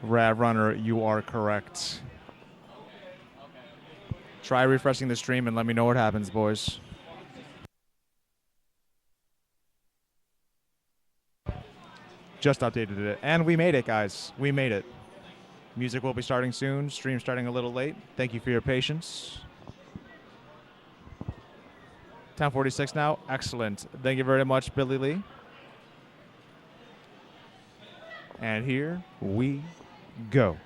Rad Runner, you are correct. Try refreshing the stream and let me know what happens, boys. Just updated it. And we made it, guys. We made it. Music will be starting soon. Stream starting a little late. Thank you for your patience. 10:46 now. Excellent. Thank you very much, Billy Lee. And here we go.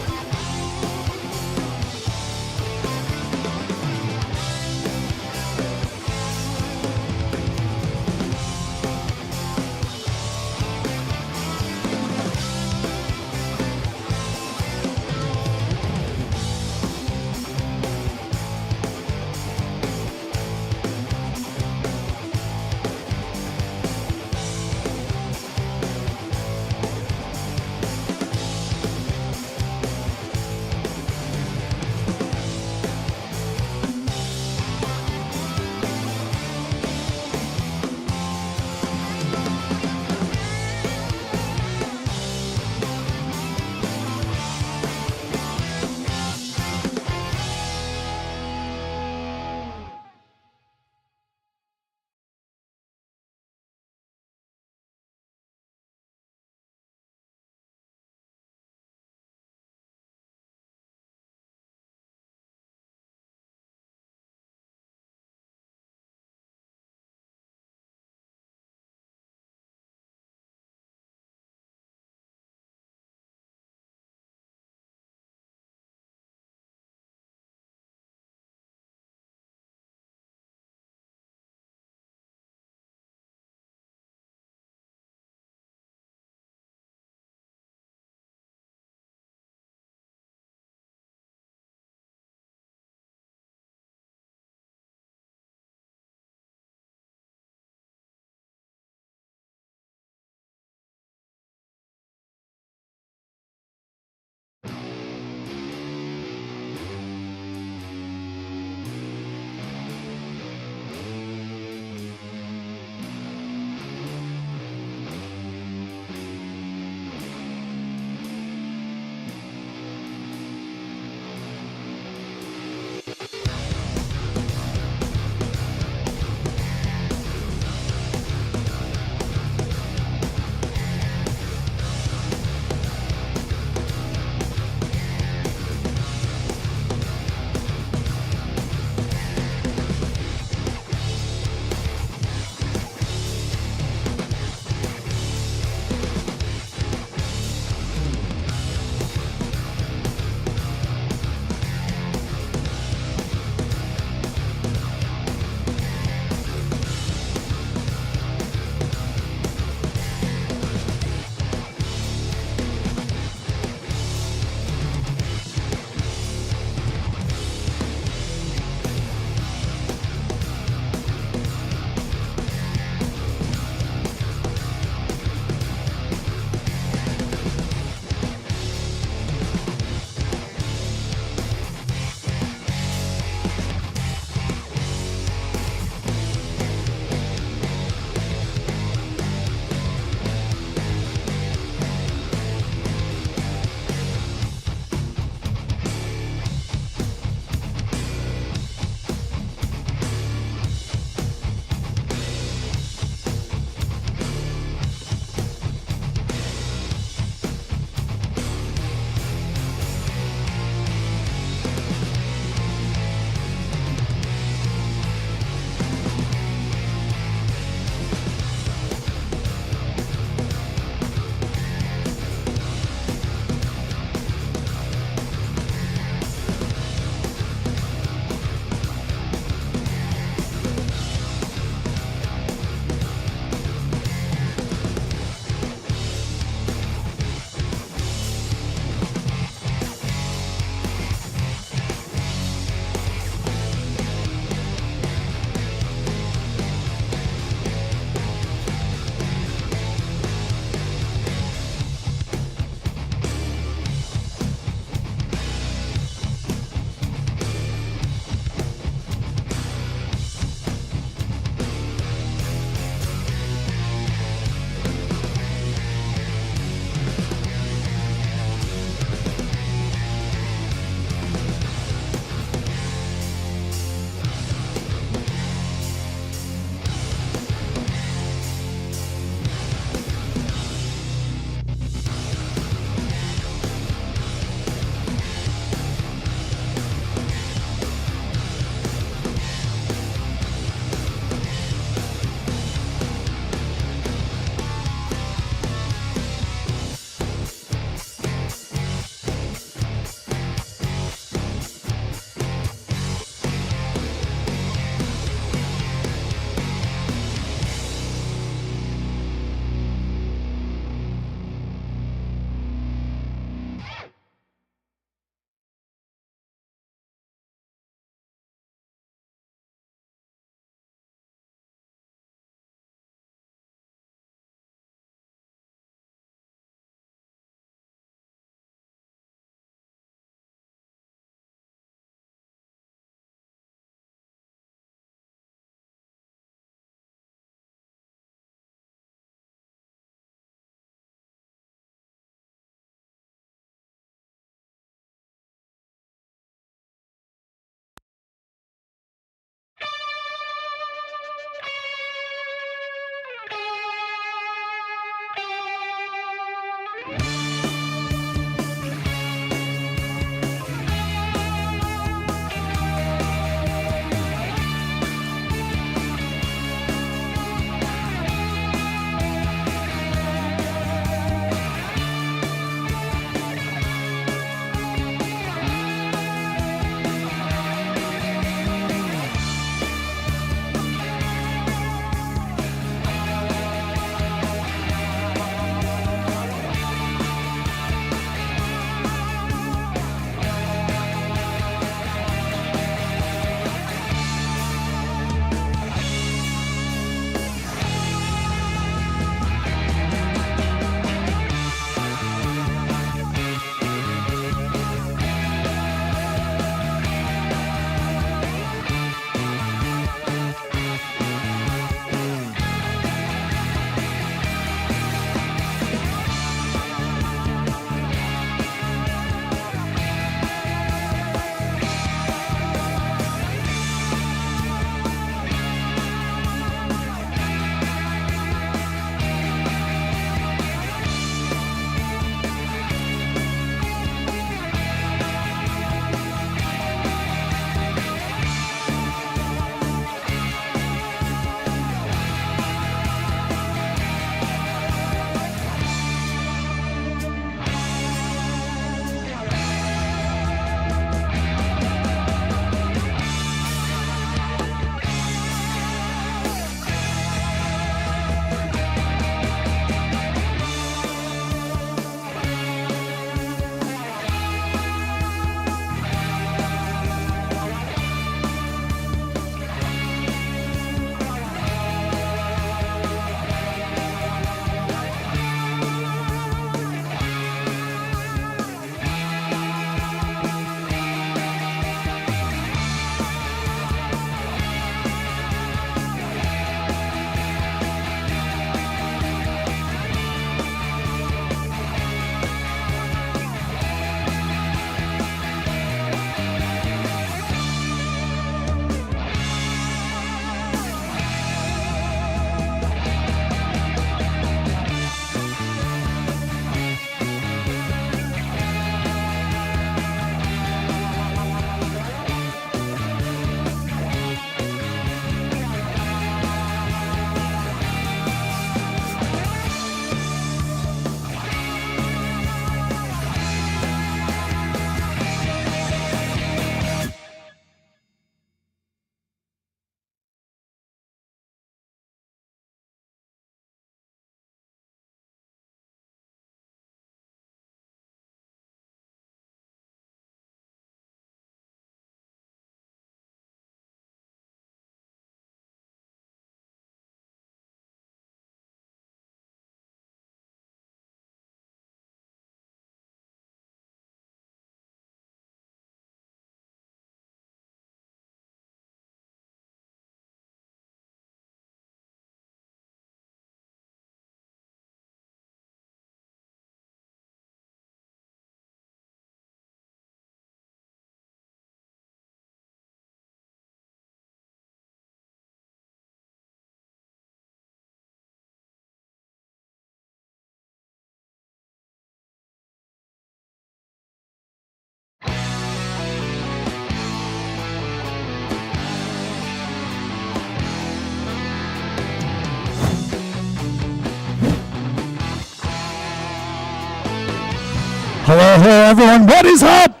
Hello, hello, everyone. What is up?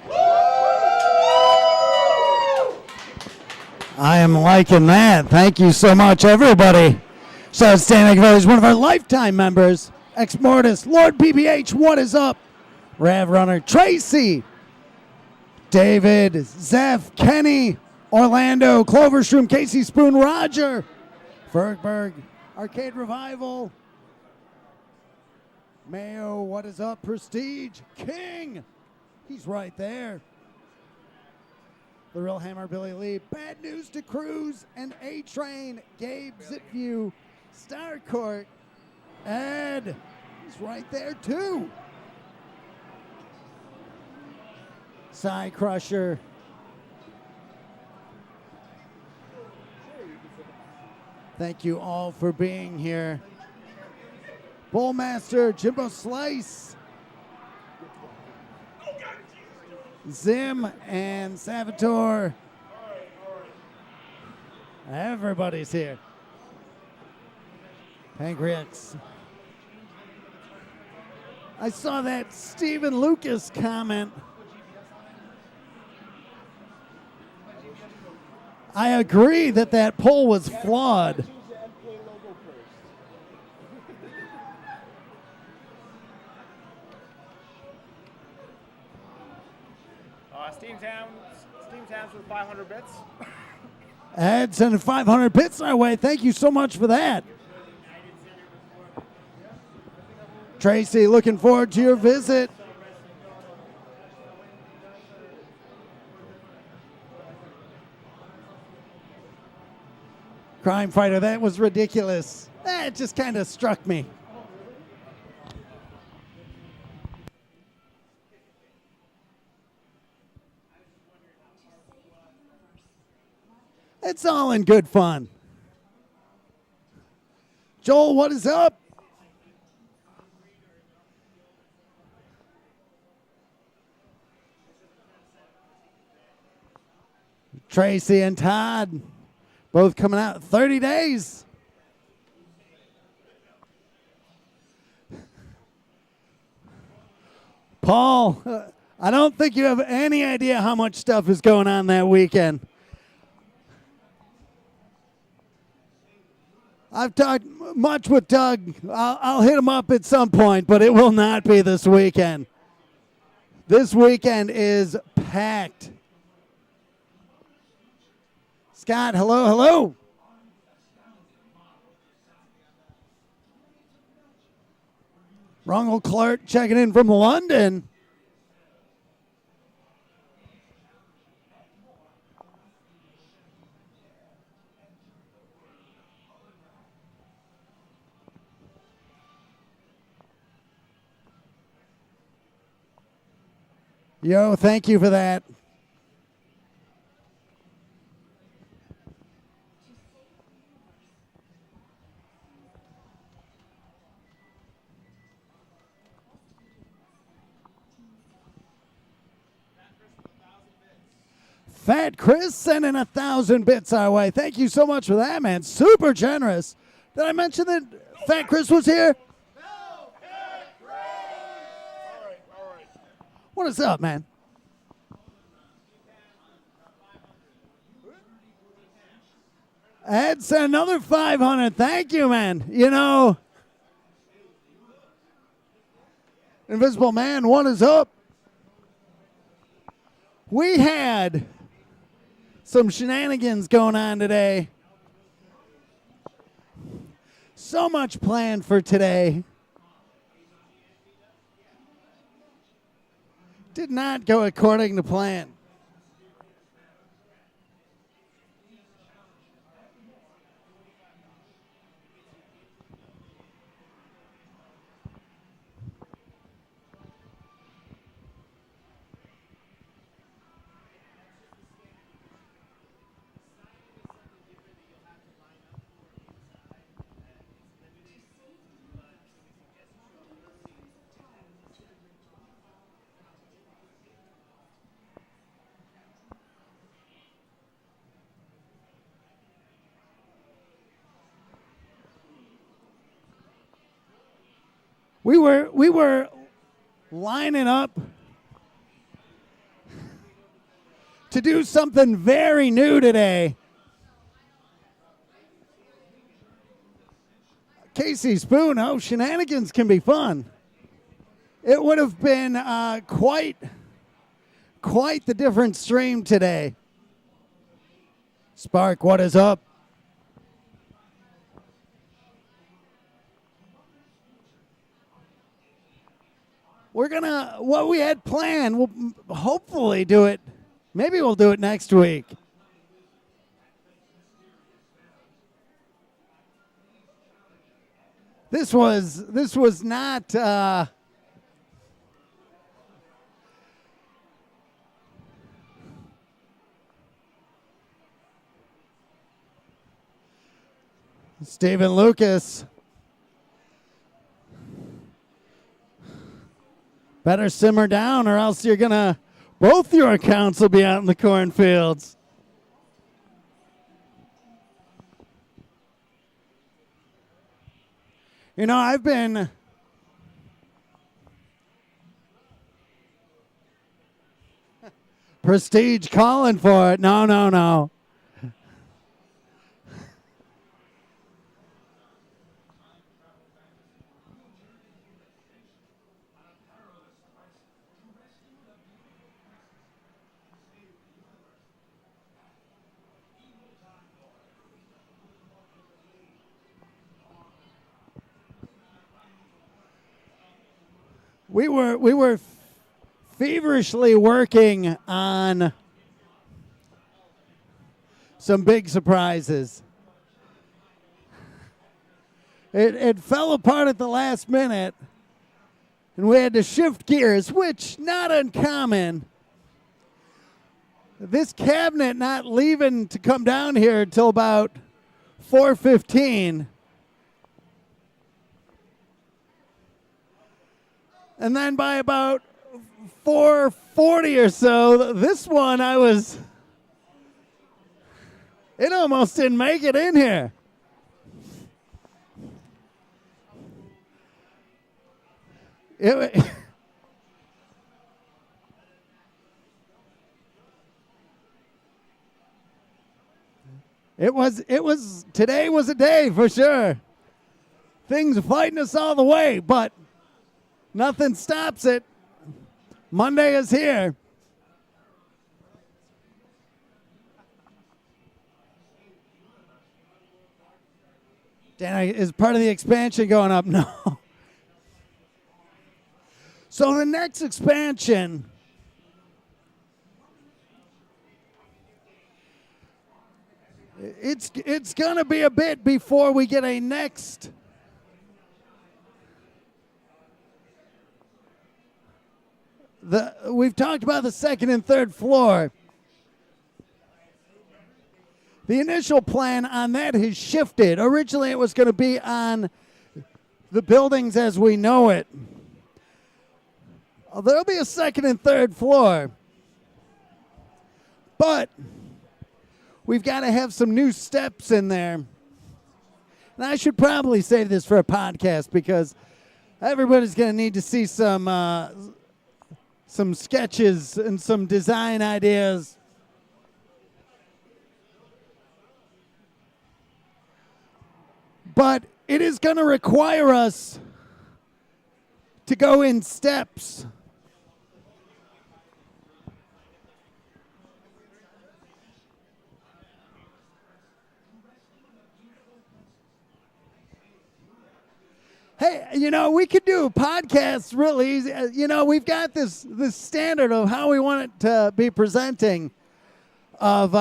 I am liking that. Thank you so much, everybody. So outstanding is one of our lifetime members, Ex Mortis, Lord PBH. What is up? Rav Runner, Tracy, David, Zeph, Kenny, Orlando, Cloverstream, Casey Spoon, Roger, Fergberg, Arcade Revival, Mayo, what is up? Prestige, King, he's right there. The Real Hammer, Billy Lee, Bad News to Cruz, and A-Train, Gabe, Zipview, Starcourt, Ed, he's right there too. Psy Crusher. Thank you all for being here. Bullmaster, Jimbo Slice, Zim and Salvatore. Everybody's here. Pancreas. I saw that Stephen Lucas comment. I agree that that poll was flawed. Steam Towns with 500 bits. Ed sending 500 bits our way. Thank you so much for that. Tracy, looking forward to your visit. Crime Fighter, that was ridiculous. It just kind of struck me. It's all in good fun. Joel, what is up? Tracy and Todd, both coming out 30 days. Paul, I don't think you have any idea how much stuff is going on that weekend. I've talked much with Doug. I'll hit him up at some point, but it will not be this weekend. This weekend is packed. Scott, hello, hello. Ronald Clark checking in from London. Yo, thank you for that. Fat Chris sending 1,000 bits our way. Thank you so much for that, man. Super generous. Did I mention that Fat Chris was here? No, Fat Chris! All right. What is up, man? Ed sent another 500. Thank you, man. You know, Invisible Man, what is up? We had some shenanigans going on today. So much planned for today. Did not go according to plan. We were lining up to do something very new today. Casey Spoon, oh, shenanigans can be fun. It would have been quite the different stream today. Spark, what is up? We're gonna, what we had planned, we'll hopefully do it. Maybe we'll do it next week. This was not, Stephen Lucas. Better simmer down or else you're going to Both your accounts will be out in the cornfields. You know, I've been Prestige calling for it. No, no, no. We were feverishly working on some big surprises. It fell apart at the last minute, and we had to shift gears, which not uncommon. This cabinet not leaving to come down here until about 4:15. And then by about 4:40 or so, this one it almost didn't make it in here. Today was a day for sure. Things are fighting us all the way, but nothing stops it. Monday is here. Dan, is part of the expansion going up? No. So the next expansion it's going to be a bit before we get a next we've talked about the second and third floor. The initial plan on that has shifted. Originally, it was going to be on the buildings as we know it. There'll be a second and third floor. But we've got to have some new steps in there. And I should probably save this for a podcast because everybody's going to need to see some sketches and some design ideas. But it is going to require us to go in steps. Hey, you know, we could do a podcast really easy. You know, we've got this standard of how we want it to be presenting of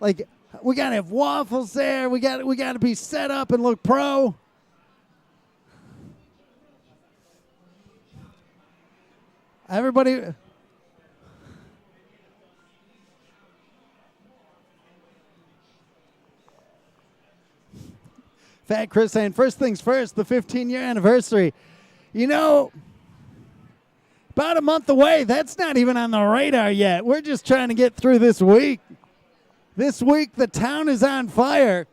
like we got to have waffles there. We got to be set up and look pro. Everybody Fat Chris saying, first things first, the 15-year anniversary. You know, about a month away. That's not even on the radar yet. We're just trying to get through this week. This week, the town is on fire.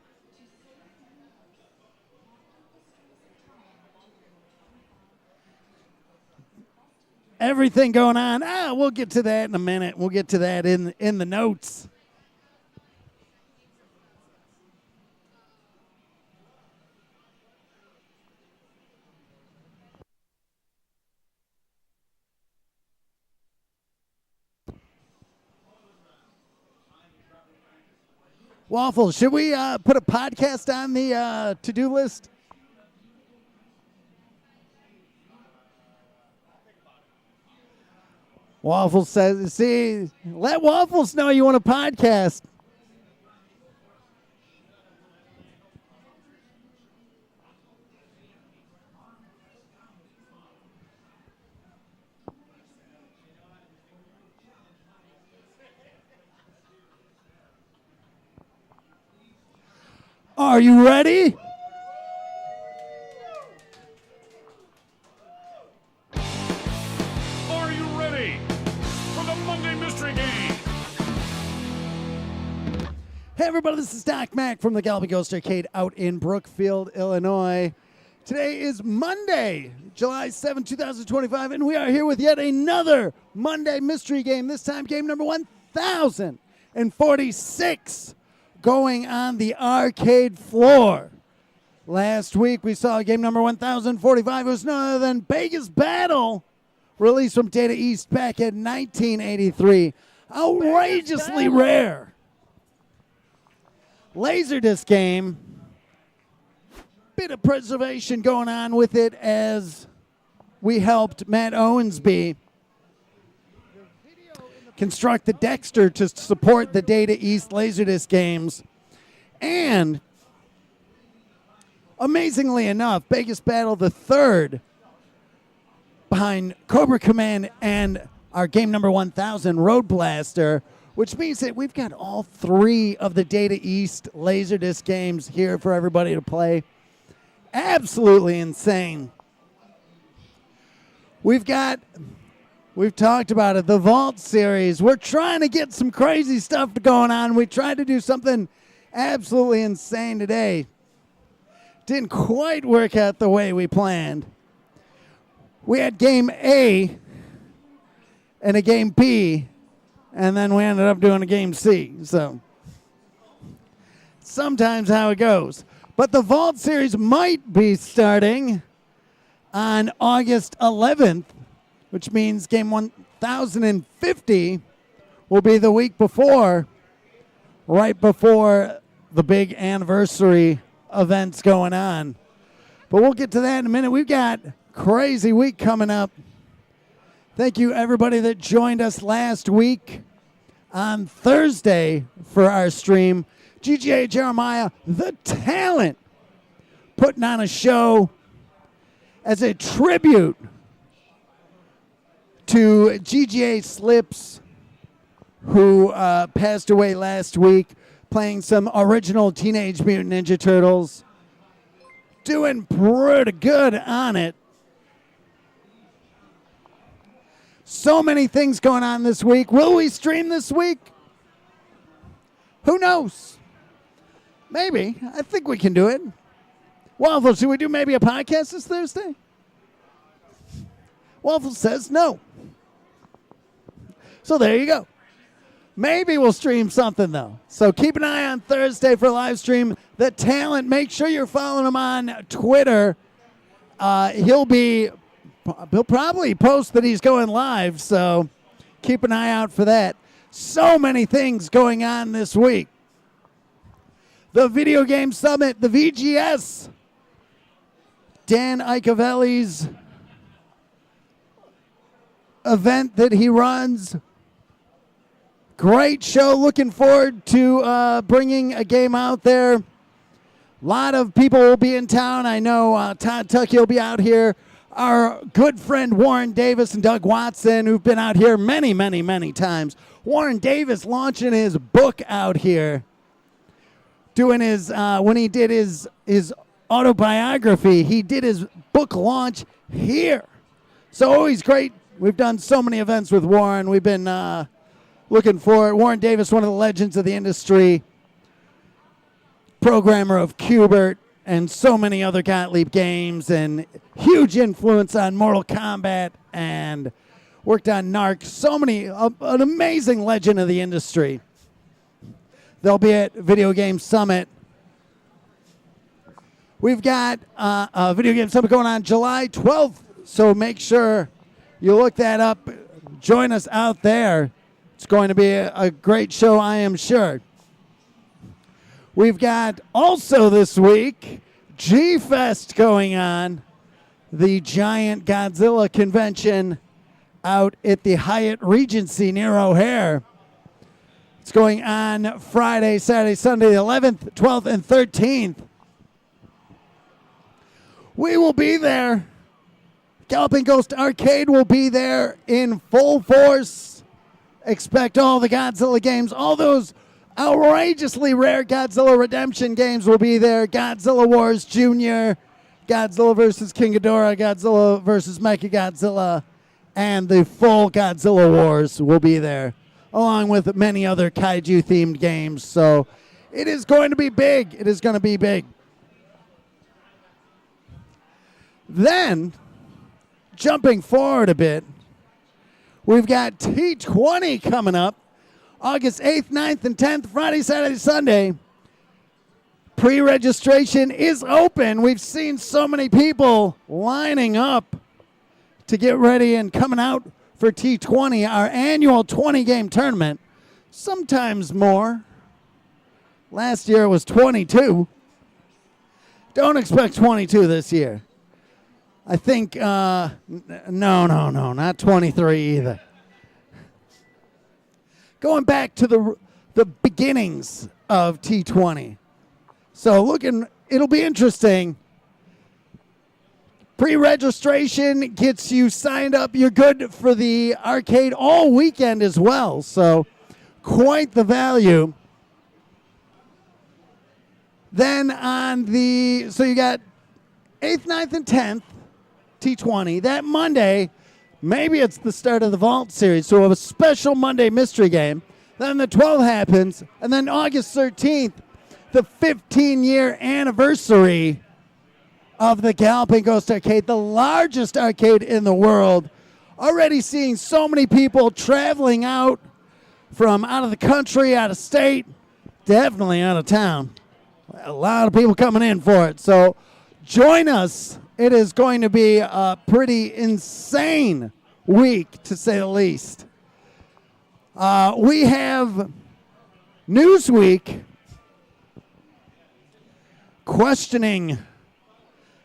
Everything going on. We'll get to that in a minute. We'll get to that in the notes. Waffles, should we put a podcast on the to-do list? Waffles says, see, let Waffles know you want a podcast. Are you ready? Are you ready? mystery game. Hey everybody, this is Doc Mack from the Galloping Ghost Arcade out in Brookfield, Illinois. Today is Monday, July 7, 2025, and we are here with yet another Monday mystery game, this time game number 1046, going on the arcade floor. Last week we saw game number 1045. It was none other than Vegas Battle, released from Data East back in 1983. Outrageously rare Laserdisc game. Bit of preservation going on with it as we helped Matt Owensby construct the Dexter to support the Data East Laserdisc games. And amazingly enough, Vegas Battle the third behind Cobra Command and our game number 1000, Road Blaster, which means that we've got all three of the Data East Laserdisc games here for everybody to play. Absolutely insane. We've talked about it, the Vault series. We're trying to get some crazy stuff going on. We tried to do something absolutely insane today. Didn't quite work out the way we planned. We had game A and a game B, and then we ended up doing a game C. So sometimes how it goes. But the Vault series might be starting on August 11th, which means game 1050 will be the week before, right before the big anniversary events going on. But we'll get to that in a minute. We've got a crazy week coming up. Thank you, everybody that joined us last week on Thursday for our stream. GGA Jeremiah, the talent, putting on a show as a tribute to GGA Slips, who passed away last week, playing some original Teenage Mutant Ninja Turtles. Doing pretty good on it. So many things going on this week. Will we stream this week? Who knows? Maybe. I think we can do it. Waffle, should we do maybe a podcast this Thursday? Waffle says no. So there you go. Maybe we'll stream something, though. So keep an eye on Thursday for a live stream. The talent, make sure you're following him on Twitter. He'll probably post that he's going live, so keep an eye out for that. So many things going on this week. The Video Game Summit, the VGS. Dan Icavelli's event that he runs. Great show. Looking forward to bringing a game out there. A lot of people will be in town. I know Todd Tuckey will be out here. Our good friend Warren Davis and Doug Watson, who've been out here many, many, many times. Warren Davis launching his book out here. Doing his, when he did his autobiography, he did his book launch here. So always great. We've done so many events with Warren. We've been looking for it. Warren Davis, one of the legends of the industry, programmer of Qbert and so many other Gottlieb games, and huge influence on Mortal Kombat and worked on Narc. So many, an amazing legend of the industry. They'll be at Video Game Summit. We've got a Video Game Summit going on July 12th, so make sure you look that up. Join us out there. It's going to be a great show, I am sure. We've got also this week G-Fest going on, the giant Godzilla convention out at the Hyatt Regency near O'Hare. It's going on Friday, Saturday, Sunday, the 11th, 12th, and 13th. We will be there. Galloping Ghost Arcade will be there in full force. Expect all the Godzilla games, all those outrageously rare Godzilla Redemption games will be there. Godzilla Wars Jr., Godzilla vs. King Ghidorah, Godzilla vs. Mechagodzilla, and the full Godzilla Wars will be there. along with many other kaiju-themed games. So it is going to be big. It is going to be big. Then, jumping forward a bit, we've got T20 coming up August 8th, 9th, and 10th, Friday, Saturday, Sunday. Pre-registration is open. We've seen so many people lining up to get ready and coming out for T20, our annual 20-game tournament, sometimes more. Last year it was 22. Don't expect 22 this year. I think, no, not 23 either. Going back to the beginnings of T20. So it'll be interesting. Pre-registration gets you signed up. You're good for the arcade all weekend as well. So quite the value. Then so you got 8th, 9th, and 10th, T20. That Monday, maybe it's the start of the Vault series. So we have a special Monday mystery game. Then the 12th happens. And then August 13th, the 15-year anniversary of the Galloping Ghost Arcade, the largest arcade in the world. Already seeing so many people traveling out from out of the country, out of state, definitely out of town. A lot of people coming in for it. So join us. It is going to be a pretty insane week, to say the least. We have Newsweek questioning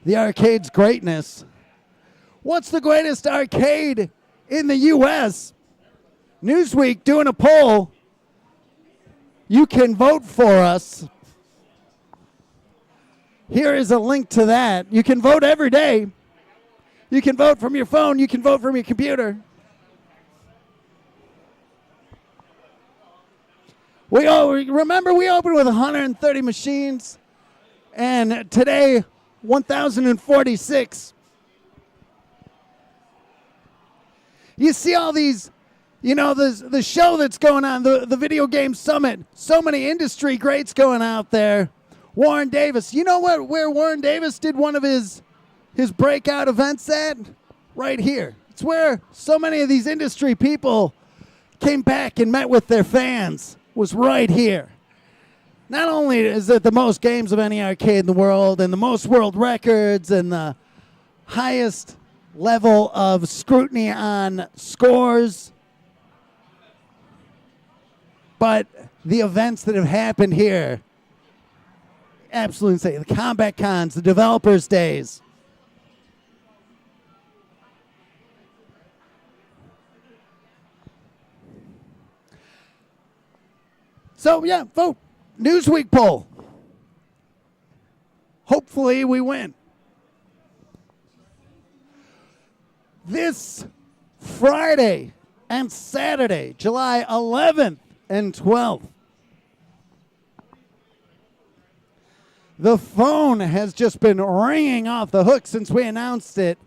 the arcade's greatness. What's the greatest arcade in the U.S.? Newsweek doing a poll. You can vote for us. Here is a link to that. You can vote every day. You can vote from your phone. You can vote from your computer. Remember, we opened with 130 machines, and today, 1,046. You see all these, the show that's going on, the Video Game Summit. So many industry greats going out there. Warren Davis. You know where Warren Davis did one of his breakout events at? Right here. It's where so many of these industry people came back and met with their fans. Was right here. Not only is it the most games of any arcade in the world and the most world records and the highest level of scrutiny on scores, but the events that have happened here, absolutely insane. The Combat Cons, the Developers Days. So, yeah, vote. Newsweek poll. Hopefully we win. This Friday and Saturday, July 11th and 12th, the phone has just been ringing off the hook since we announced it.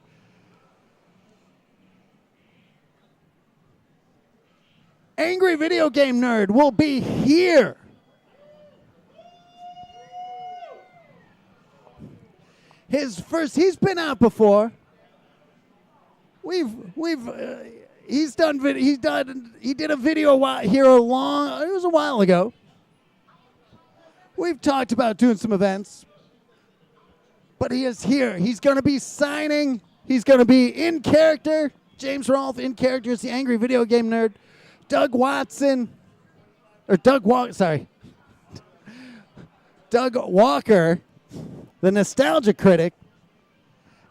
Angry Video Game Nerd will be here. He's been out before. He did a video here it was a while ago. We've talked about doing some events. But he is here. He's going to be signing. He's going to be in character. James Rolfe in character is the Angry Video Game Nerd. Doug Walker, the Nostalgia Critic,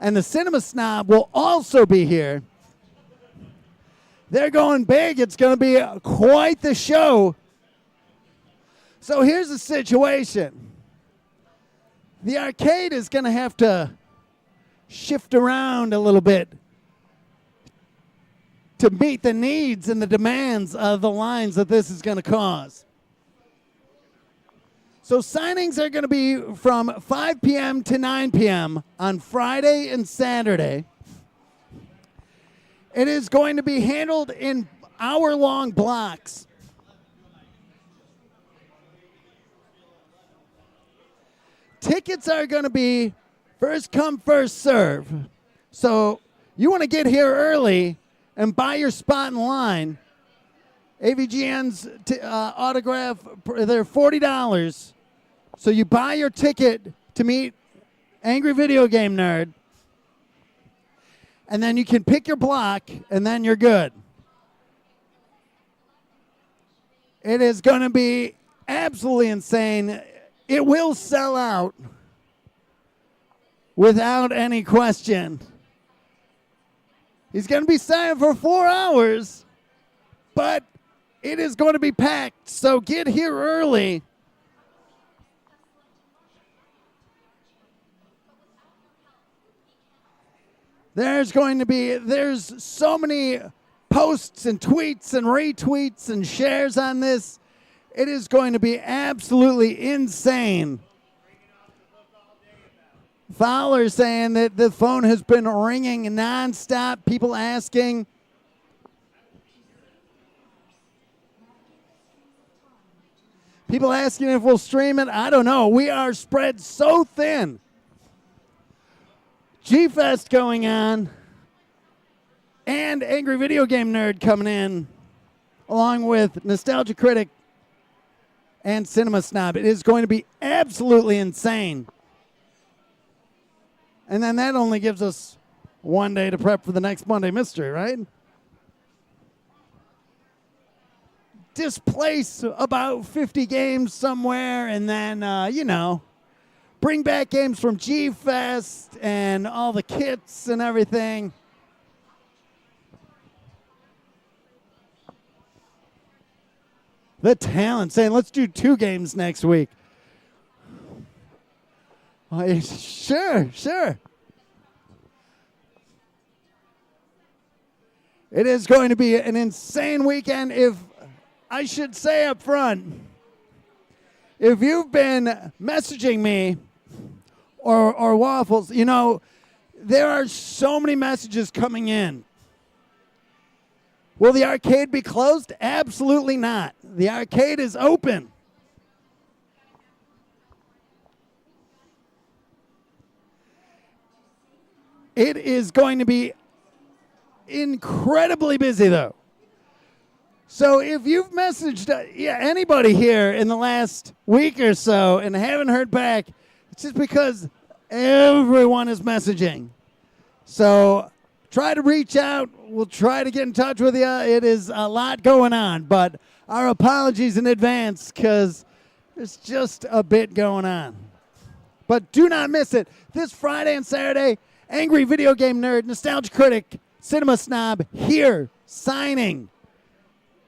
and the Cinema Snob will also be here. They're going big. It's going to be quite the show. So here's the situation. The arcade is going to have to shift around a little bit to meet the needs and the demands of the lines that this is going to cause. So signings are going to be from 5 p.m. to 9 p.m. on Friday and Saturday. It is going to be handled in hour-long blocks. tickets are going to be first come, first serve. So you want to get here early and buy your spot in line. AVGN's autograph, they're $40. So you buy your ticket to meet Angry Video Game Nerd, and then you can pick your block, and then you're good. It is going to be absolutely insane. It will sell out without any question. He's going to be signed for 4 hours, but it is going to be packed, so get here early. There's so many posts and tweets and retweets and shares on this. It is going to be absolutely insane. Fowler saying that the phone has been ringing nonstop, people asking. People asking if we'll stream it. I don't know. We are spread so thin. G-Fest going on, and Angry Video Game Nerd coming in, along with Nostalgia Critic and Cinema Snob. It is going to be absolutely insane. And then that only gives us one day to prep for the next Monday Mystery, right? Displace about 50 games somewhere, and then, bring back games from G-Fest and all the kits and everything. The talent saying, let's do 2 games next week. Sure. It is going to be an insane weekend. If I should say up front, if you've been messaging me or Waffles, there are so many messages coming in. Will the arcade be closed? Absolutely not. The arcade is open. It is going to be incredibly busy, though. So if you've messaged anybody here in the last week or so and haven't heard back, it's just because everyone is messaging. So try to reach out. We'll try to get in touch with you. It is a lot going on, but our apologies in advance because there's just a bit going on. But do not miss it. This Friday and Saturday, Angry Video Game Nerd, Nostalgia Critic, Cinema Snob here signing.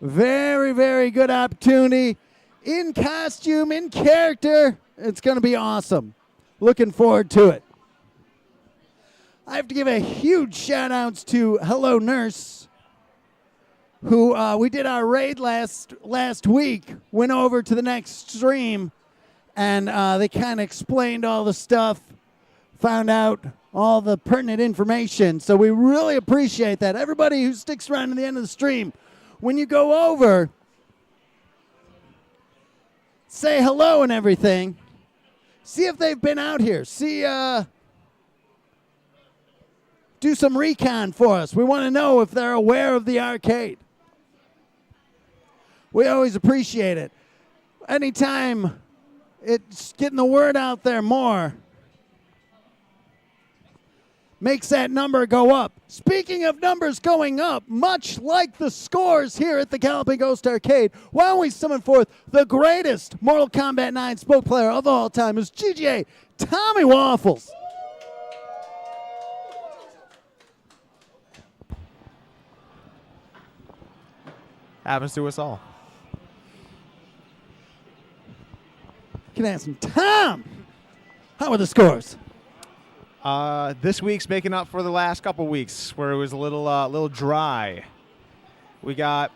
Very, very good opportunity. In costume, in character. It's going to be awesome. Looking forward to it. I have to give a huge shout outs to Hello Nurse, who we did our raid last week, went over to the next stream, and they kind of explained all the stuff, found out all the pertinent information. So we really appreciate that. Everybody who sticks around to the end of the stream, when you go over, say hello and everything. See if they've been out here. Do some recon for us. We want to know if they're aware of the arcade. We always appreciate it. Anytime it's getting the word out there more, makes that number go up. Speaking of numbers going up, much like the scores here at the Galloping Ghost Arcade, why don't we summon forth the greatest Mortal Kombat 9 spoke player of all time, is GGA Tommy Waffles. Happens to us all. Can I ask him, Tom, how are the scores? This week's making up for the last couple weeks where it was a little dry. We got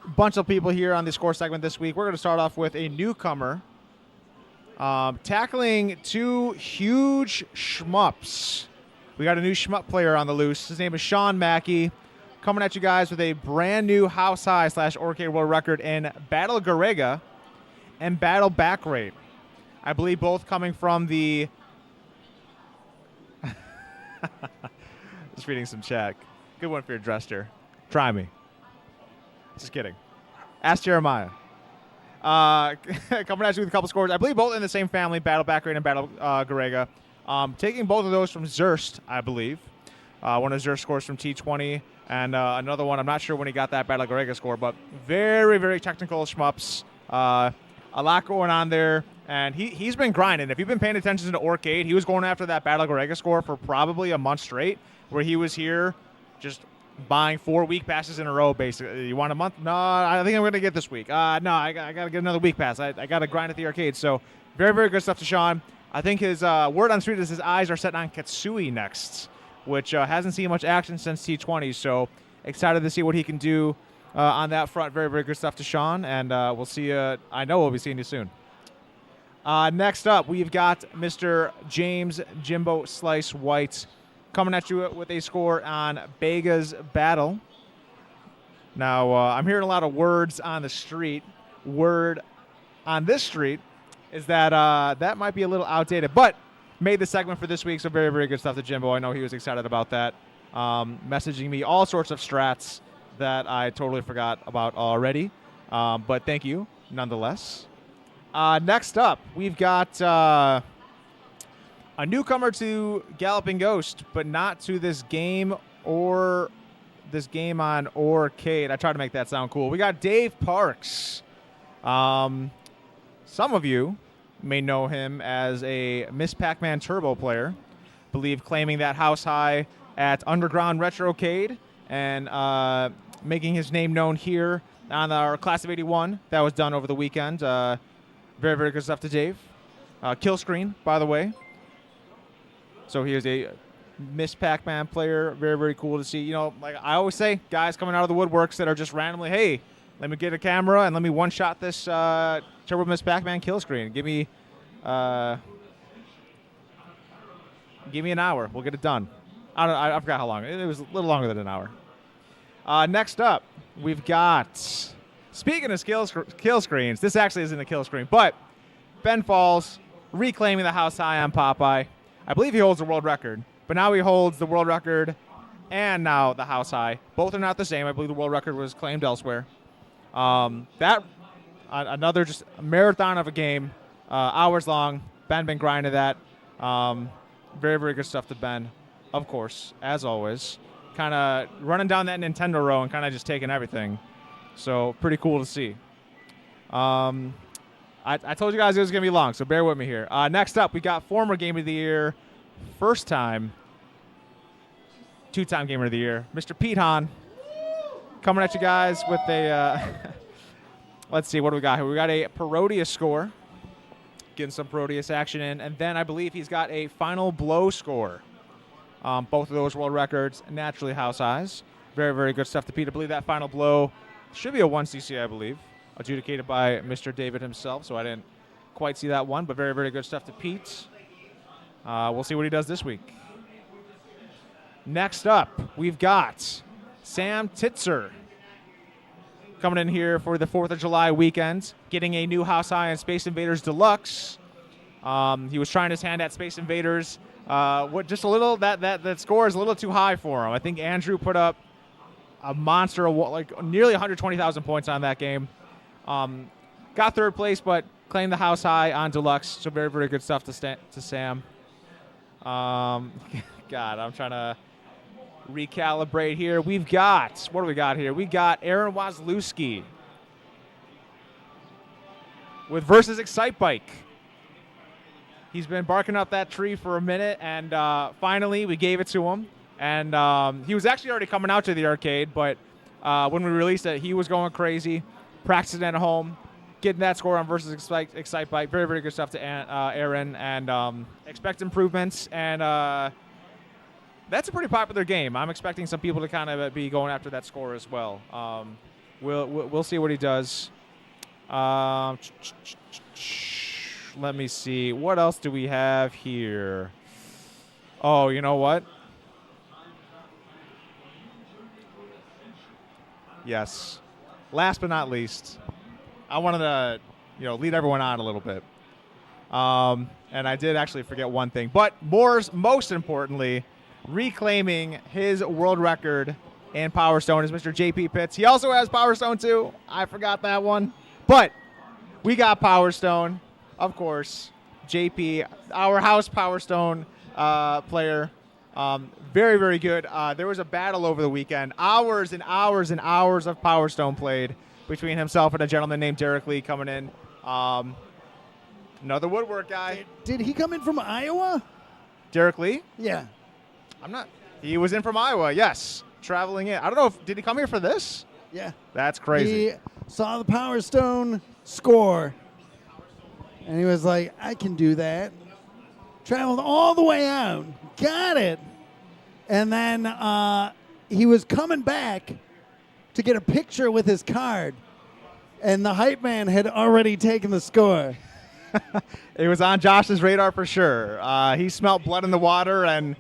a bunch of people here on the score segment this week. We're going to start off with a newcomer tackling 2 huge shmups. We got a new shmup player on the loose. His name is Sean Mackey, coming at you guys with a brand new house high / Arcade World record in Battle Garega and Battle Back Rate. I believe both coming from the... Just reading some chat. Good one for your dresser. Try me. Just kidding. Ask Jeremiah. Coming at you with a couple scores. I believe both in the same family, Battle Backrate and Battle Garega. Taking both of those from Zerst, I believe. One of Zerst scores from T20, and another one, I'm not sure when he got that Battle Garega score, but very, very technical shmups. A lot going on there, and he's been grinding. If you've been paying attention to Arcade, he was going after that Battle Garega score for probably a month straight, where he was here just buying 4 week passes in a row, basically. You want a month? No, I think I'm going to get this week. No, I got to get another week pass. I got to grind at the arcade. So very, very good stuff to Sean. I think his word on the street is his eyes are set on Katsui next, which hasn't seen much action since T20. So excited to see what he can do on that front. Very, very good stuff to Sean. And we'll see you. I know we'll be seeing you soon. Next up, we've got Mr. James Jimbo Slice White coming at you with a score on Bega's Battle. Now, I'm hearing a lot of words on the street. Word on this street is that that might be a little outdated, but made the segment for this week, so very, very good stuff to Jimbo. I know he was excited about that. Messaging me all sorts of strats that I totally forgot about already, but thank you nonetheless. Next up, we've got... a newcomer to Galloping Ghost, but not to this game or this game on Arcade. I tried to make that sound cool. We got Dave Parks. Some of you may know him as a Miss Pac-Man Turbo player. Believe claiming that house high at Underground Retrocade and making his name known here on our Class of 81 that was done over the weekend. Very, very good stuff to Dave. Kill screen, by the way. So he is a Miss Pac-Man player. Very, very cool to see. You know, like I always say, guys coming out of the woodworks that are just randomly, hey, let me get a camera and let me one-shot this Turbo Miss Pac-Man kill screen. Give me an hour. We'll get it done. I forgot how long. It was a little longer than an hour. Next up, we've got, speaking of kill screens, this actually isn't a kill screen, but Ben Falls reclaiming the house high on Popeye. I believe he holds the world record, but now he holds the world record and now the house high. Both are not the same. I believe the world record was claimed elsewhere. Another just marathon of a game, hours long. Ben been grinding that. Very, very good stuff to Ben, of course, as always. Kind of running down that Nintendo row and kind of just taking everything. So pretty cool to see. I told you guys it was going to be long, so bear with me here. Next up, we got former Game of the Year, first time, two-time Gamer of the Year, Mr. Pete Hahn, coming at you guys with a, let's see, what do we got here? We got a Parodius score, getting some Parodius action in, and then I believe he's got a Final Blow score. Both of those world records, naturally house highs. Very, very good stuff to Pete. I believe that Final Blow should be a 1cc, I believe. Adjudicated by Mr. David himself, so I didn't quite see that one, but very, very good stuff to Pete. We'll see what he does this week. Next up, we've got Sam Titzer coming in here for the 4th of July weekend, getting a new house high on Space Invaders Deluxe. He was trying his hand at Space Invaders. Just a little, that score is a little too high for him. I think Andrew put up a monster, like nearly 120,000 points on that game. Got third place, but claimed the house high on Deluxe. So very, very good stuff to Sam. God, I'm trying to recalibrate here. We've got, what do we got here? We got Aaron Wazlewski with versus Excite Bike. He's been barking up that tree for a minute, and finally we gave it to him. And he was actually already coming out to the arcade, but when we released it, he was going crazy, practicing at home, getting that score on versus Excite Bike. Very, very good stuff to Aaron, and expect improvements. And that's a pretty popular game. I'm expecting some people to kind of be going after that score as well. We'll see what he does. Let me see. What else do we have here? Oh, you know what? Yes. Last but not least, I wanted to, lead everyone on a little bit. And I did actually forget one thing. But most importantly, reclaiming his world record in Power Stone is Mr. JP Pitts. He also has Power Stone too. I forgot that one. But we got Power Stone, of course. JP, our house Power Stone player. Very, very good. There was a battle over the weekend. Hours and hours and hours of Power Stone played between himself and a gentleman named Derek Lee coming in. Another woodwork guy. Did he come in from Iowa? Derek Lee? Yeah. He was in from Iowa, yes. Traveling in. I don't know did he come here for this? Yeah. That's crazy. He saw the Power Stone score, and he was like, I can do that. Traveled all the way out. Got it. And then he was coming back to get a picture with his card, and the hype man had already taken the score. It was on Josh's radar for sure. He smelt blood in the water, and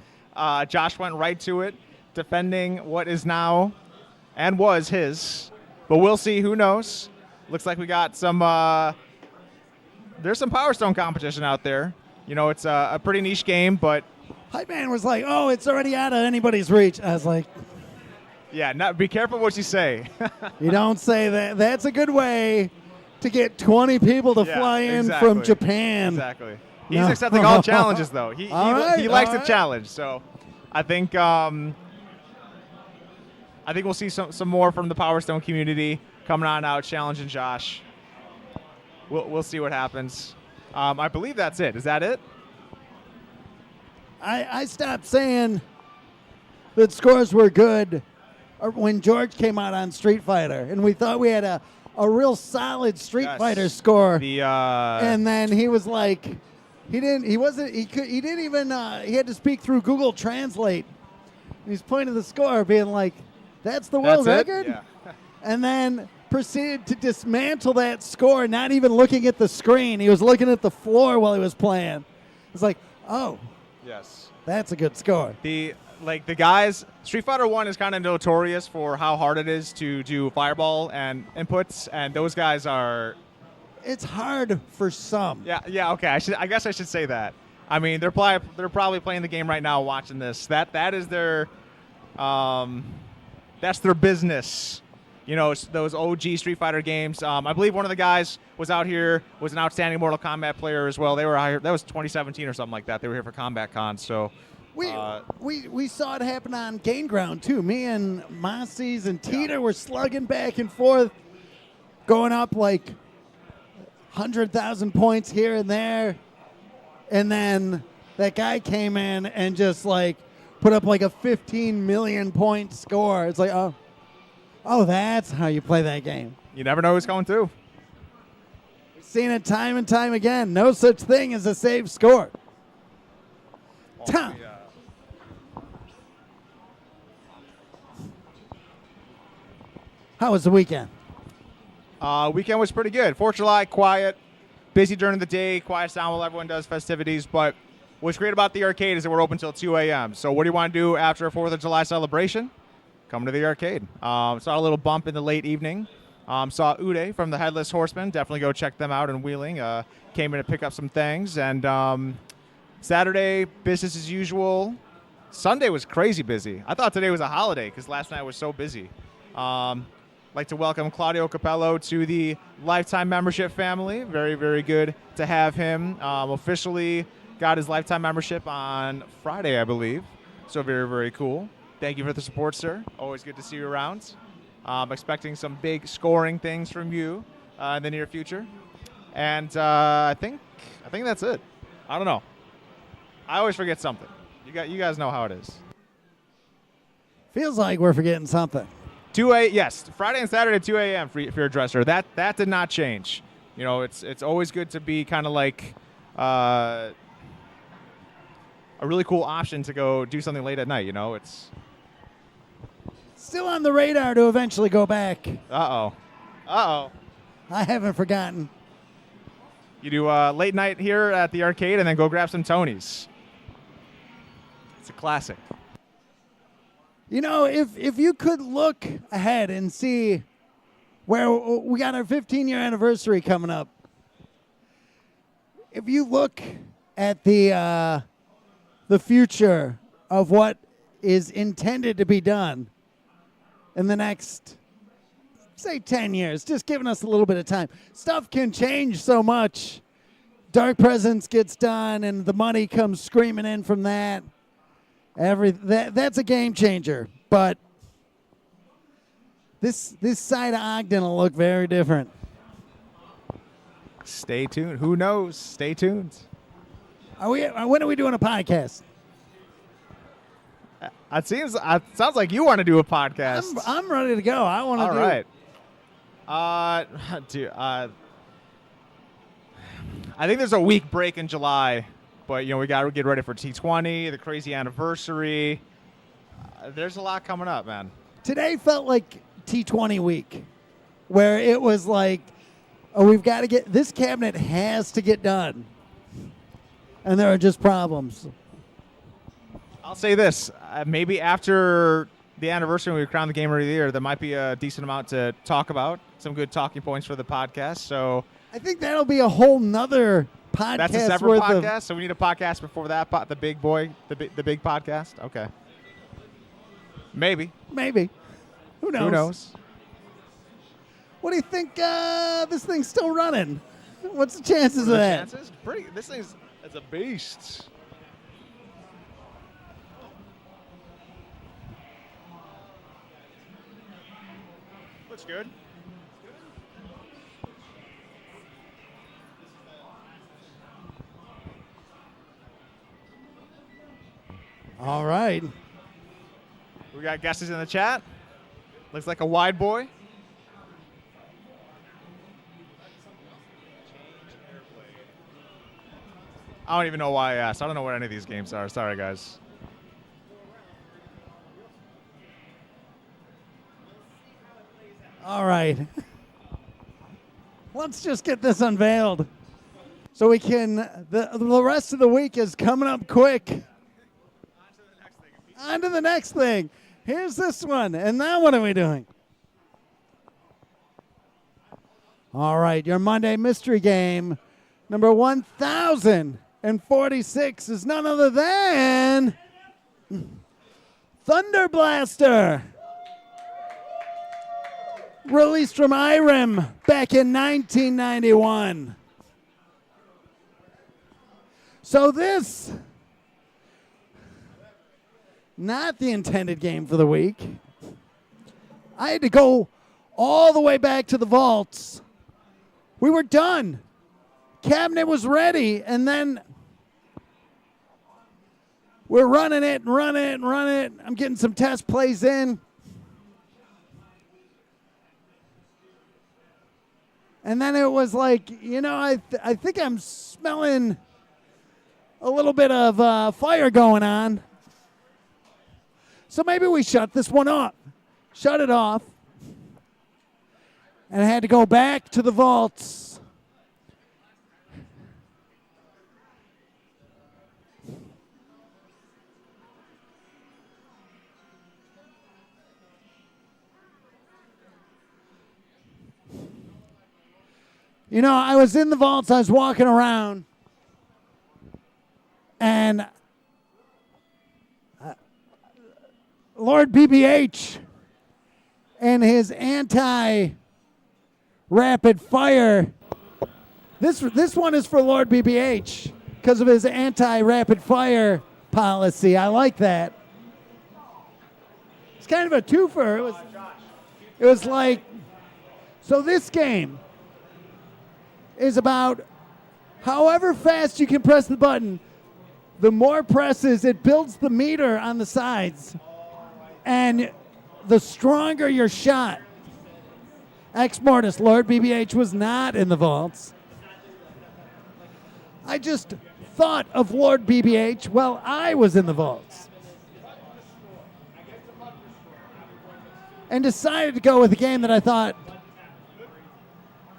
Josh went right to it, defending what is now and was his. But we'll see. Who knows? Looks like we got some there's some Power Stone competition out there. You know, it's a pretty niche game, but Hype man was like, oh, it's already out of anybody's reach. I was like, yeah, be careful what you say. you don't say that. That's a good way to get 20 people to fly in from Japan. Exactly. He's accepting all challenges, though. He likes the challenge. So I think we'll see some more from the Power Stone community coming on out, challenging Josh. We'll see what happens. I believe that's it. Is that it? I stopped saying that scores were good when George came out on Street Fighter, and we thought we had a real solid Street Fighter score. And then he was like, he had to speak through Google Translate. He's pointing the score, being like, that's the world record? Yeah. And then proceeded to dismantle that score, not even looking at the screen. He was looking at the floor while he was playing. It's like, oh, yes, that's a good score. The guys, Street Fighter 1 is kind of notorious for how hard it is to do fireball and inputs, and those guys are... It's hard for some. Yeah, okay. I guess I should say that. I mean, they're probably playing the game right now watching this. That is their that's their business. You know, it's those OG Street Fighter games. I believe one of the guys was out here, was an outstanding Mortal Kombat player as well. They were here, that was 2017 or something like that. They were here for Combat Con, so... We saw it happen on Game Ground, too. Me and Mossies and Teeter were slugging back and forth, going up like 100,000 points here and there. And then that guy came in and just like put up like a 15 million point score. It's like, oh, that's how you play that game. You never know who's coming through. We've seen it time and time again. No such thing as a safe score. Tom. How was the weekend? Weekend was pretty good. 4th of July, quiet. Busy during the day, quiet down while everyone does festivities. But what's great about the arcade is that we're open until 2 a.m. So what do you want to do after a 4th of July celebration? Come to the arcade. Saw a little bump in the late evening. Saw Uday from the Headless Horseman. Definitely go check them out in Wheeling. Came in to pick up some things. And Saturday, business as usual. Sunday was crazy busy. I thought today was a holiday because last night was so busy. Like to welcome Claudio Capello to the Lifetime membership family. Very, very good to have him. Officially got his Lifetime membership on Friday, I believe. So very, very cool. Thank you for the support, sir. Always good to see you around. Expecting some big scoring things from you in the near future. And I think that's it. I don't know. I always forget something. You guys know how it is. Feels like we're forgetting something. Yes, Friday and Saturday at 2 a.m. for your dresser. That did not change. You know, it's always good to be kind of like a really cool option to go do something late at night. You know, it's still on the radar to eventually go back. Uh-oh. I haven't forgotten. You do late night here at the arcade and then go grab some Tony's. It's a classic. You know, if you could look ahead and see where we got our 15-year anniversary coming up, if you look at the future of what is intended to be done in the next, say, 10 years, just giving us a little bit of time, stuff can change so much. Dark Presence gets done, and the money comes screaming in from that. That's a game changer. But this side of Ogden will look very different. Stay tuned. Who knows? Stay tuned. When are we doing a podcast? It sounds like you want to do a podcast. I'm ready to go. I want to do. All right. Dude, I think there's a week break in July, but we got to get ready for T20, the crazy anniversary. There's a lot coming up, man. Today felt like T20 week, where it was like, oh, we've got to get this cabinet has to get done, and there are just problems. I'll say this: maybe after the anniversary, when we crown the Gamer of the Year, there might be a decent amount to talk about. Some good talking points for the podcast. So I think that'll be a whole nother podcast. That's a separate podcast. So we need a podcast before that. The big podcast. Okay. Maybe. Who knows? Who knows? What do you think? This thing's still running. What's the chances of that? Chances? This thing's it's a beast. Looks good. All right. We got guesses in the chat. Looks like a wide boy. I don't even know why I asked. I don't know what any of these games are. Sorry, guys. All right. Let's just get this unveiled so we can. The rest of the week is coming up quick. On to the next thing. Here's this one. And now what are we doing? All right. Your Monday mystery game, number 1046, is none other than Thunder Blaster. Released from Irem back in 1991. So this, not the intended game for the week. I had to go all the way back to the vaults. We were done. Cabinet was ready, and then we're running it. I'm getting some test plays in. And then it was like, I think I'm smelling a little bit of fire going on. So maybe we shut this one off. Shut it off. And I had to go back to the vaults. I was in the vaults, I was walking around, and Lord BBH and his anti-rapid fire, this one is for Lord BBH because of his anti-rapid fire policy. I like that. It's kind of a twofer. It was like, so this game is about however fast you can press the button, the more presses, it builds the meter on the sides. And the stronger your shot. Ex Mortis, Lord BBH was not in the vaults. I just thought of Lord BBH while I was in the vaults. And decided to go with a game that I thought,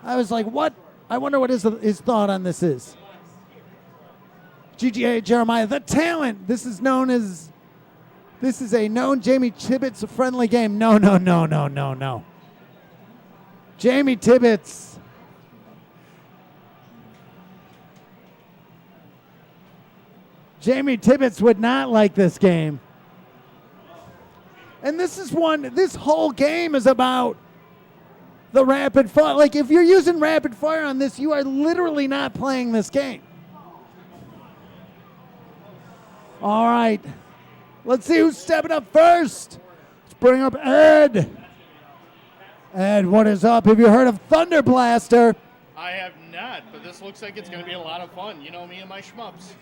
I was like, what? I wonder what his thought on this is. GGA Jeremiah, the talent. This is a known Jamie Tibbetts friendly game. No. Jamie Tibbetts Jamie Tibbetts would not like this game. And this whole game is about the rapid fire. Like, if you're using rapid fire on this, you are literally not playing this game. All right. Let's see who's stepping up first. Let's bring up Ed. Ed, what is up? Have you heard of Thunder Blaster? I have not, but this looks like it's going to be a lot of fun. You know me and my shmups.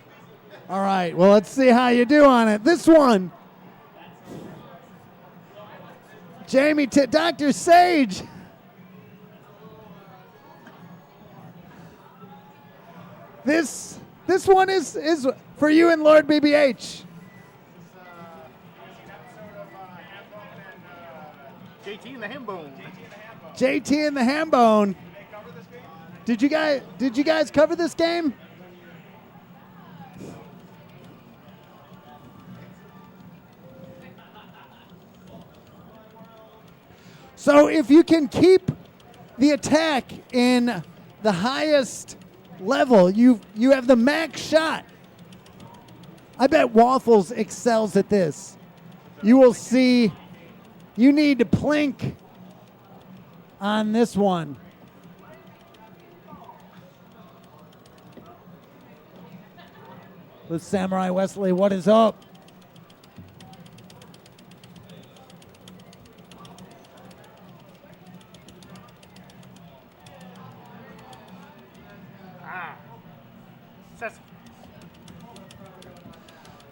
All right, well, let's see how you do on it. This one, Dr. Sage. This one is for you and Lord BBH. JT and the Hambone. JT and the Hambone. Did you guys cover this game? So if you can keep the attack in the highest level, you have the max shot. I bet Waffles excels at this. You will see you need to plink on this one. With Samurai Wesley, what is up?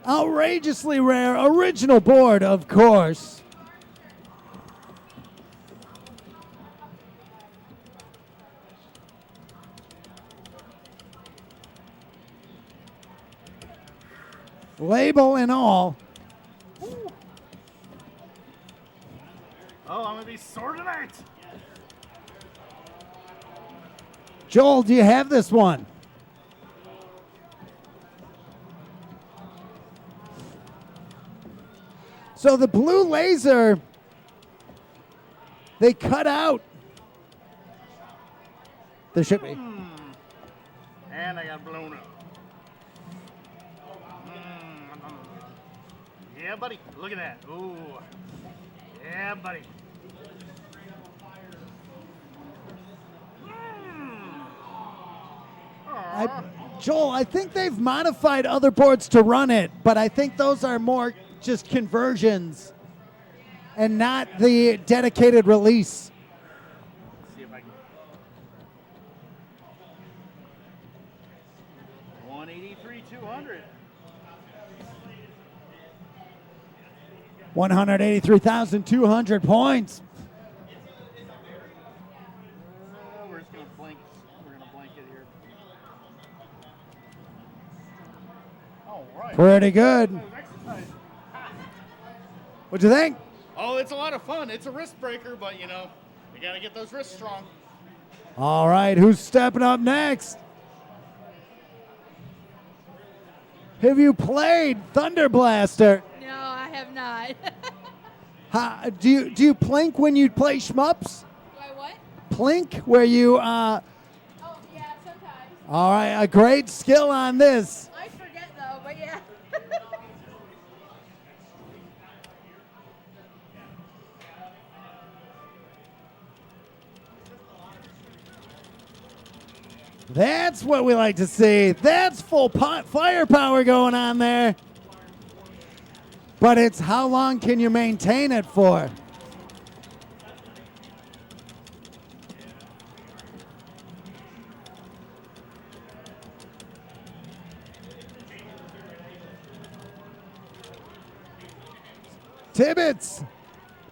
Outrageously rare original board, of course. Label and all. Oh, I'm going to be sore tonight. Joel, do you have this one? So the blue laser, they cut out. There should be. And I got blown up. Yeah, buddy. Look at that. Ooh. Yeah, buddy. Joel, I think they've modified other boards to run it, but I think those are more just conversions and not the dedicated release. Let's see if I can. 183,200. 183,200 points. We're just going to blank. We're going to blanket here. All right. Pretty good. What'd you think? Oh, it's a lot of fun. It's a wrist breaker, but, you know, you got to get those wrists strong. All right, who's stepping up next? Have you played Thunder Blaster? No, I have not. Do you plink when you play shmups? Do I what? Plink where you Oh, yeah, sometimes. All right, a great skill on this. I forget, though, but yeah. That's what we like to see. That's full firepower going on there. But it's how long can you maintain it for? Tibbetts,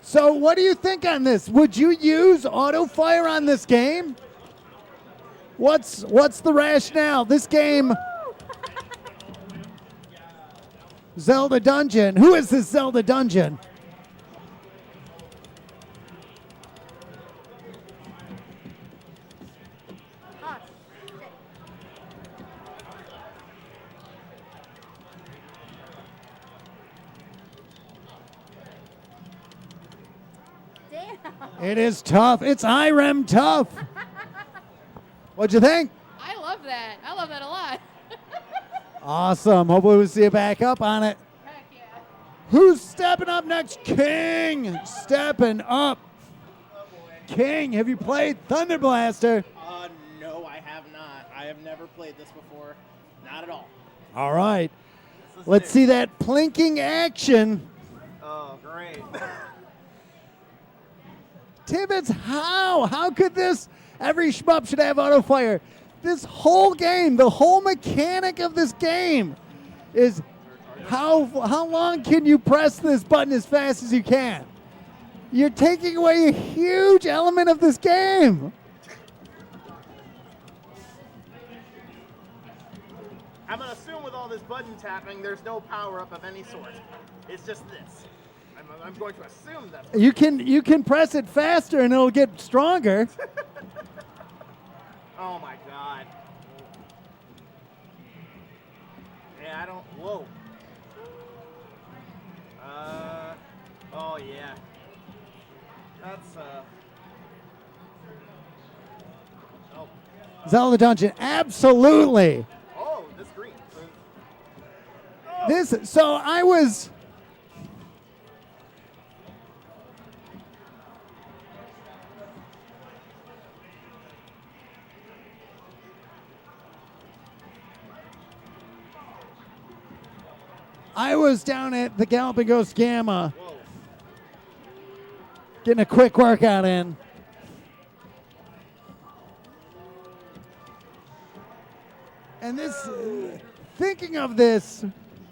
so what do you think on this? Would you use auto fire on this game? What's the rationale? This game, Zelda Dungeon. Who is this Zelda Dungeon? Damn. It is tough. It's IREM tough. What'd you think? I love that. I love that a lot. Awesome. Hopefully we'll see you back up on it. Heck yeah. Who's stepping up next? King stepping up. King, have you played Thunder Blaster? No, I have not. I have never played this before. Not at all. All right. Let's see that plinking action. Oh, great. Tibbetts, how? How could this? Every shmup should have auto fire. This whole game, the whole mechanic of this game is how long can you press this button as fast as you can? You're taking away a huge element of this game. I'm going to assume with all this button tapping, there's no power-up of any sort. It's just this. I'm going to assume that. You can press it faster and it'll get stronger. Oh, my God. Yeah, I don't... Whoa. Oh, yeah. That's, Oh. Zelda Dungeon, absolutely. Oh, this green. So I was... down at the Galloping Ghost Gamma getting a quick workout in. And this, thinking of this,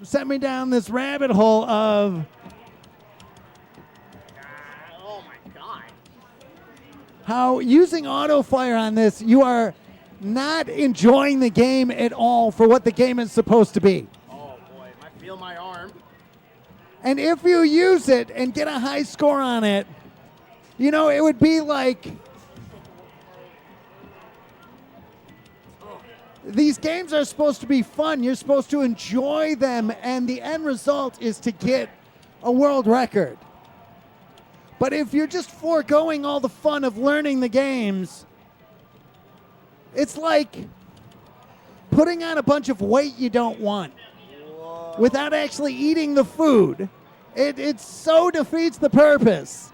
sent me down this rabbit hole of Oh, my God. how using auto fire on this, you are not enjoying the game at all for what the game is supposed to be. Oh, boy. I feel my arm. And if you use it and get a high score on it, you know, it would be like these games are supposed to be fun. You're supposed to enjoy them, and the end result is to get a world record. But if you're just foregoing all the fun of learning the games, it's like putting on a bunch of weight you don't want without actually eating the food. It so defeats the purpose.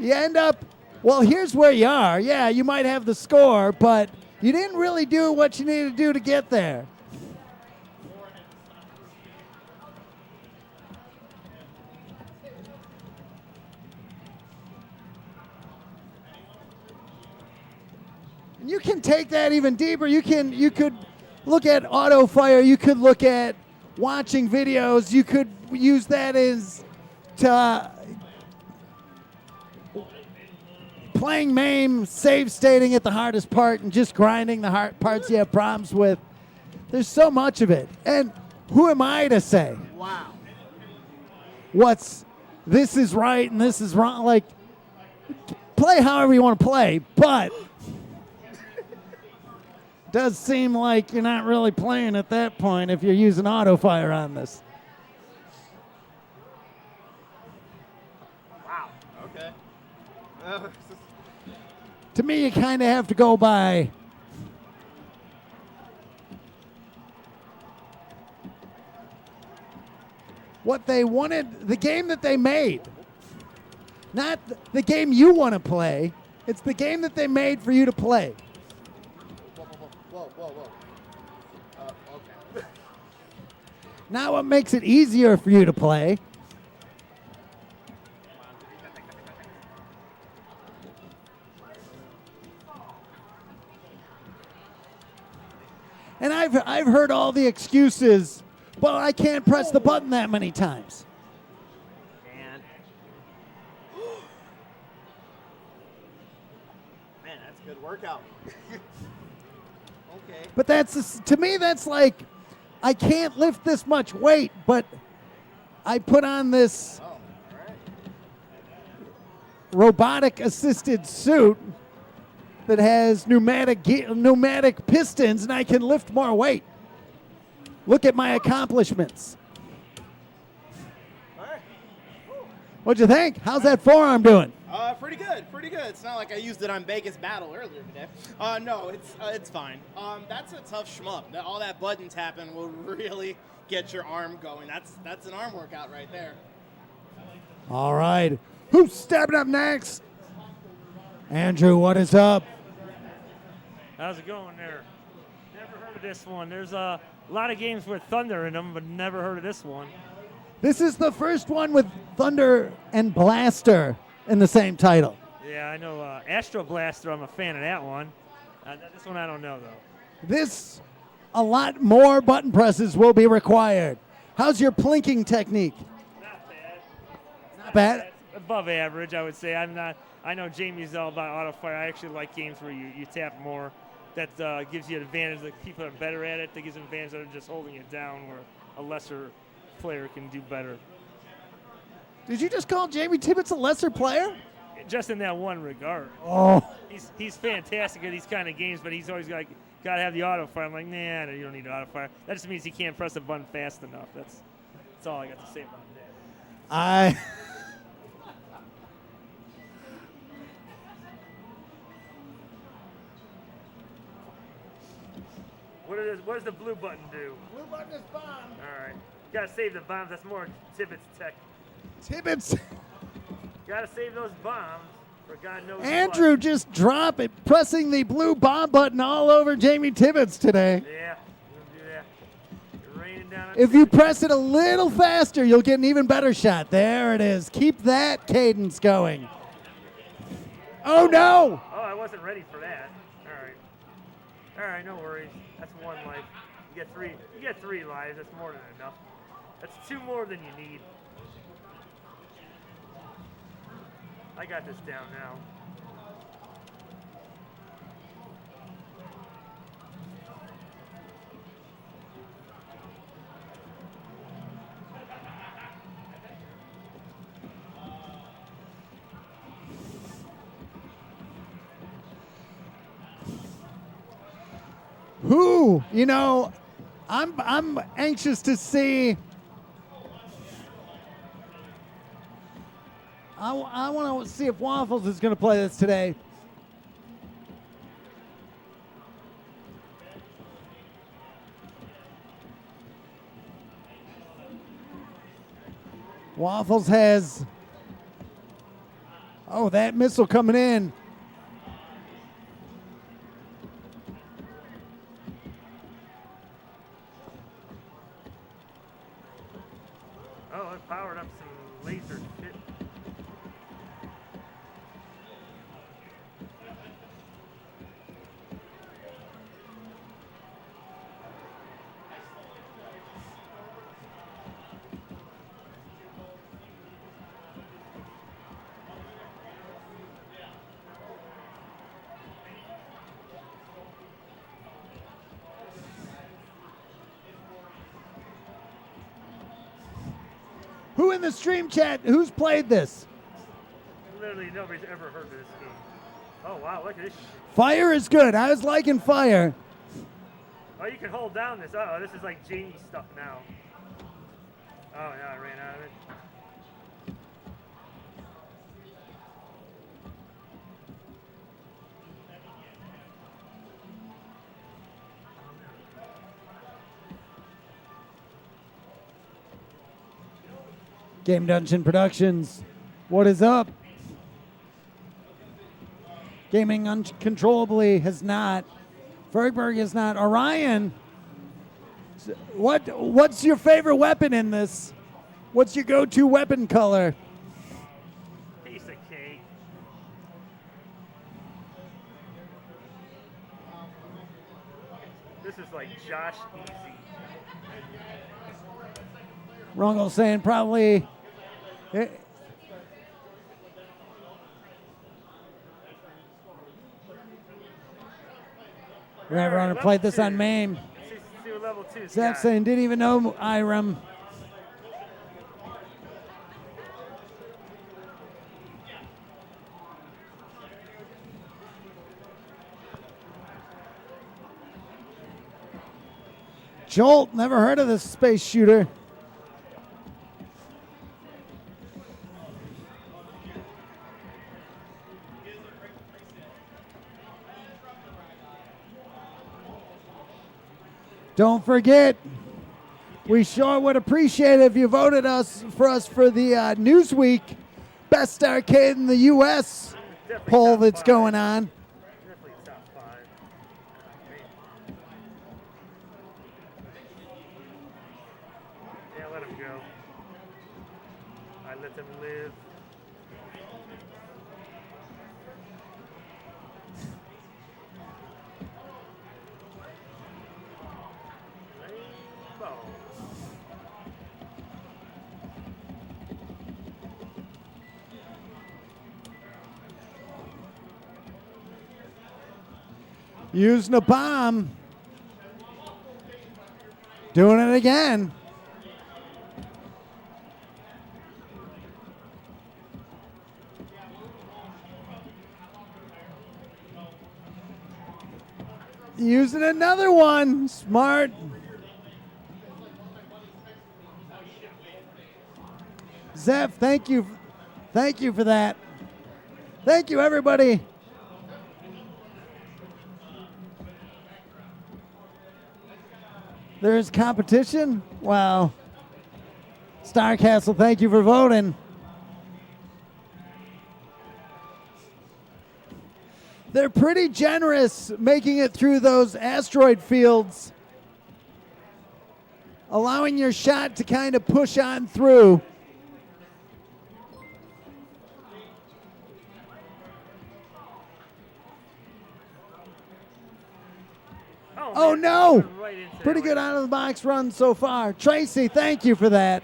You end up, well, here's where you are. Yeah, you might have the score, but you didn't really do what you needed to do to get there. And you can take that even deeper. You could look at auto fire. You could look at watching videos. You could use that as to playing MAME, save stating at the hardest part, and just grinding the hard parts you have problems with. There's so much of it. And who am I to say Wow. this is right and this is wrong? Like, play however you want to play, but does seem like you're not really playing at that point if you're using auto fire on this. Wow. Okay. To me, you kind of have to go by what they wanted, the game that they made. Not the game you want to play. It's the game that they made for you to play. Whoa. Okay. Not what makes it easier for you to play. And I've heard all the excuses, but I can't press the button that many times. And man, that's a good workout. Okay. But to me, that's like, I can't lift this much weight, but I put on this Oh, all right. robotic assisted suit that has pneumatic pistons, and I can lift more weight. Look at my accomplishments. All right. What'd you think? How's that forearm doing? Pretty good, pretty good. It's not like I used it on Vegas Battle earlier today. No, it's fine. That's a tough shmup. All that button tapping will really get your arm going. That's an arm workout right there. All right. Who's stepping up next? Andrew, what is up? How's it going there? Never heard of this one. There's a lot of games with Thunder in them, but never heard of this one. This is the first one with Thunder and Blaster in the same title. Yeah, I know Astro Blaster. I'm a fan of that one. This one I don't know, though. This, a lot more button presses will be required. How's your plinking technique? Not bad. Not bad? Above average, I would say. I know Jamie's all about auto fire. I actually like games where you tap more. That gives you an advantage. Like people that are better at it, that gives them an advantage of just holding it down, where a lesser player can do better. Did you just call Jamie Tibbetts a lesser player? Just in that one regard. Oh. He's fantastic at these kind of games, but he's always got to have the auto fire. I'm like, nah, you don't need auto fire. That just means he can't press the button fast enough. That's all I got to say about that. What does the blue button do? Blue button is bomb. All right. Got to save the bombs. That's more Tibbetts tech. Tibbetts. Got to save those bombs for God knows Andrew what. just drop it, pressing the blue bomb button all over Jamie Tibbetts today. Yeah, we'll do that. You're raining down on If you press it a little faster, you'll get an even better shot. There it is. Keep that cadence going. Oh, no. Oh, I wasn't ready for that. All right, no worries. That's one life. You get three lives. That's more than enough. That's two more than you need. I got this down now. Who, I'm anxious to see. I want to see if Waffles is going to play this today. Waffles has. Oh, that missile coming in. Oh, it powered up some laser shit. Who in the stream chat, who's played this? Literally nobody's ever heard of this game. Oh, wow, look at this shit. Fire is good. I was liking Fire. Oh, you can hold down this. Oh, this is like Jamie stuff now. Oh, yeah, I ran out of it. Game Dungeon Productions, what is up? Gaming Uncontrollably has not. Fergberg is not. Orion, what's your favorite weapon in this? What's your go-to weapon color? Piece of cake. This is like Josh Easy. Rungle saying probably. Whoever want to play this on MAME. See what level 2's Zeph got. saying didn't even know Irem. Jolt, never heard of this space shooter. Don't forget, we sure would appreciate it if you voted for us for the Newsweek Best Arcade in the U.S. Definitely poll top that's five. going on. Definitely top 5. Yeah, let him go. I let them live. Rainbow. Using a bomb. Doing it again. Using another one. Smart. Zeph, thank you. Thank you for that. Thank you, everybody. There's competition? Well, Starcastle, thank you for voting. They're pretty generous making it through those asteroid fields, allowing your shot to kind of push on through. Oh, man, no. right into that Pretty one. good out of the box run so far. Tracy, thank you for that.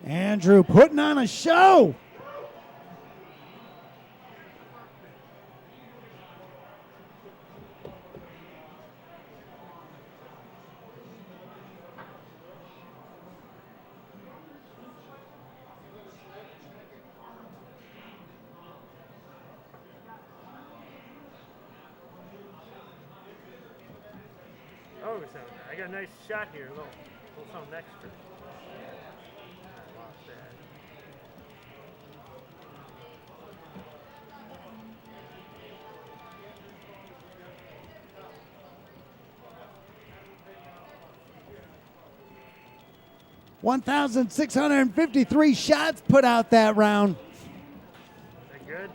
Andrew putting on a show. Oh, so I got a nice shot here. A little something extra. I lost that. $1,653 shots put out that round. Is that good?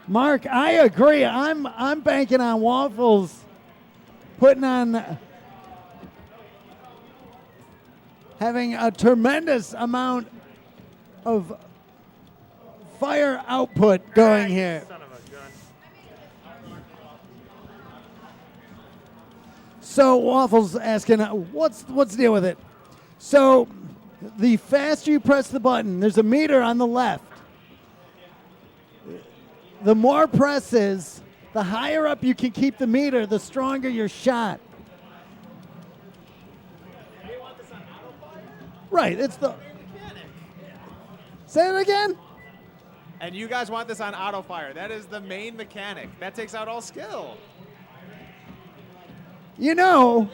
Mark, I agree. I'm banking on Waffles putting on having a tremendous amount of fire output going You here. Son of a gun. So Waffles asking, what's the deal with it? So the faster you press the button, there's a meter on the left. The more presses, the higher up you can keep the meter, the stronger your shot. Right, it's the Say it again. And you guys want this on auto fire. That is the main mechanic. That takes out all skill. You know,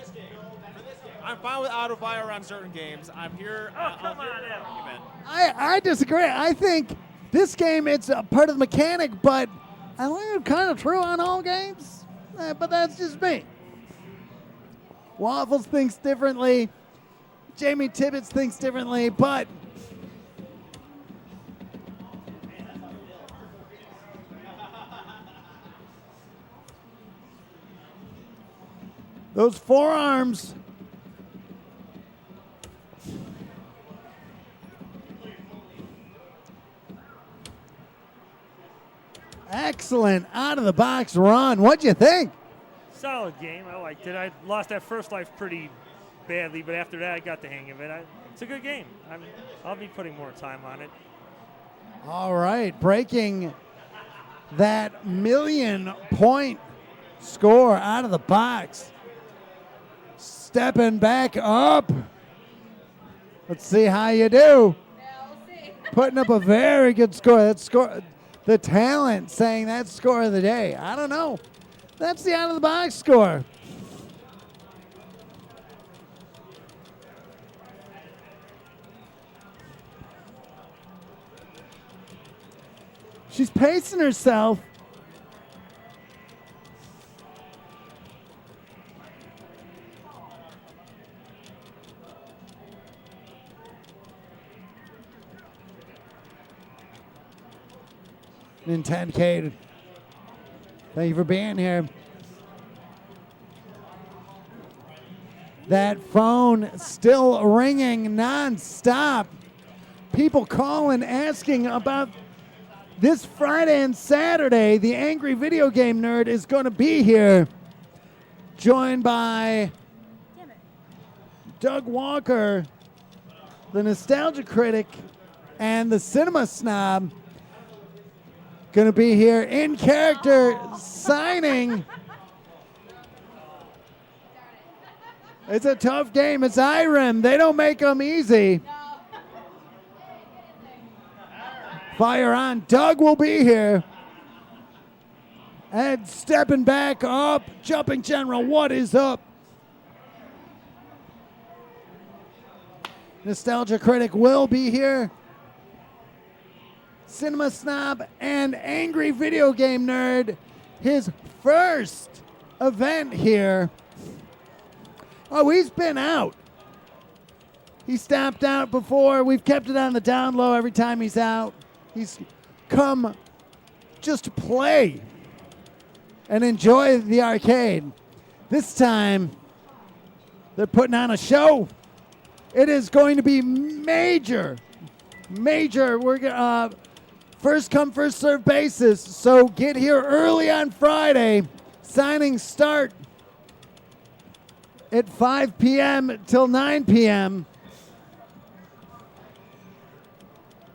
I'm fine with auto fire on certain games. I'm here. come on, Evan. argument. I disagree. I think this game, it's a part of the mechanic, but I think it's kind of true on all games. But that's just me. Waffles thinks differently. Jamie Tibbetts thinks differently, but those forearms. Excellent out of the box run. What'd you think? Solid game. I liked it. I lost that first life pretty badly, but after that, I got the hang of it. It's a good game. I'll be putting more time on it. All right, breaking that 1,000,000-point score out of the box. Stepping back up. Let's see how you do. Yeah, we'll see. Putting up a very good score. That score, the talent saying that score of the day. I don't know. That's the out of the box score. She's pacing herself. Nintendo, thank you for being here. That phone still ringing non-stop. People calling, asking about this Friday and Saturday. The Angry Video Game Nerd is going to be here, joined by Damn it. Doug Walker, the Nostalgia Critic, and the Cinema Snob. Going to be here in character signing. It's a tough game. It's IREM. They don't make them easy. No. Fire on. Doug will be here. And stepping back up. Jumping General, what is up? Nostalgia Critic will be here. Cinema Snob and Angry Video Game Nerd, his first event here. Oh, he's been out. He stopped out before. We've kept it on the down low every time he's out. He's come just to play and enjoy the arcade. This time, they're putting on a show. It is going to be major. We're first come, first served basis. So get here early on Friday. Signings start at 5 p.m. till 9 p.m.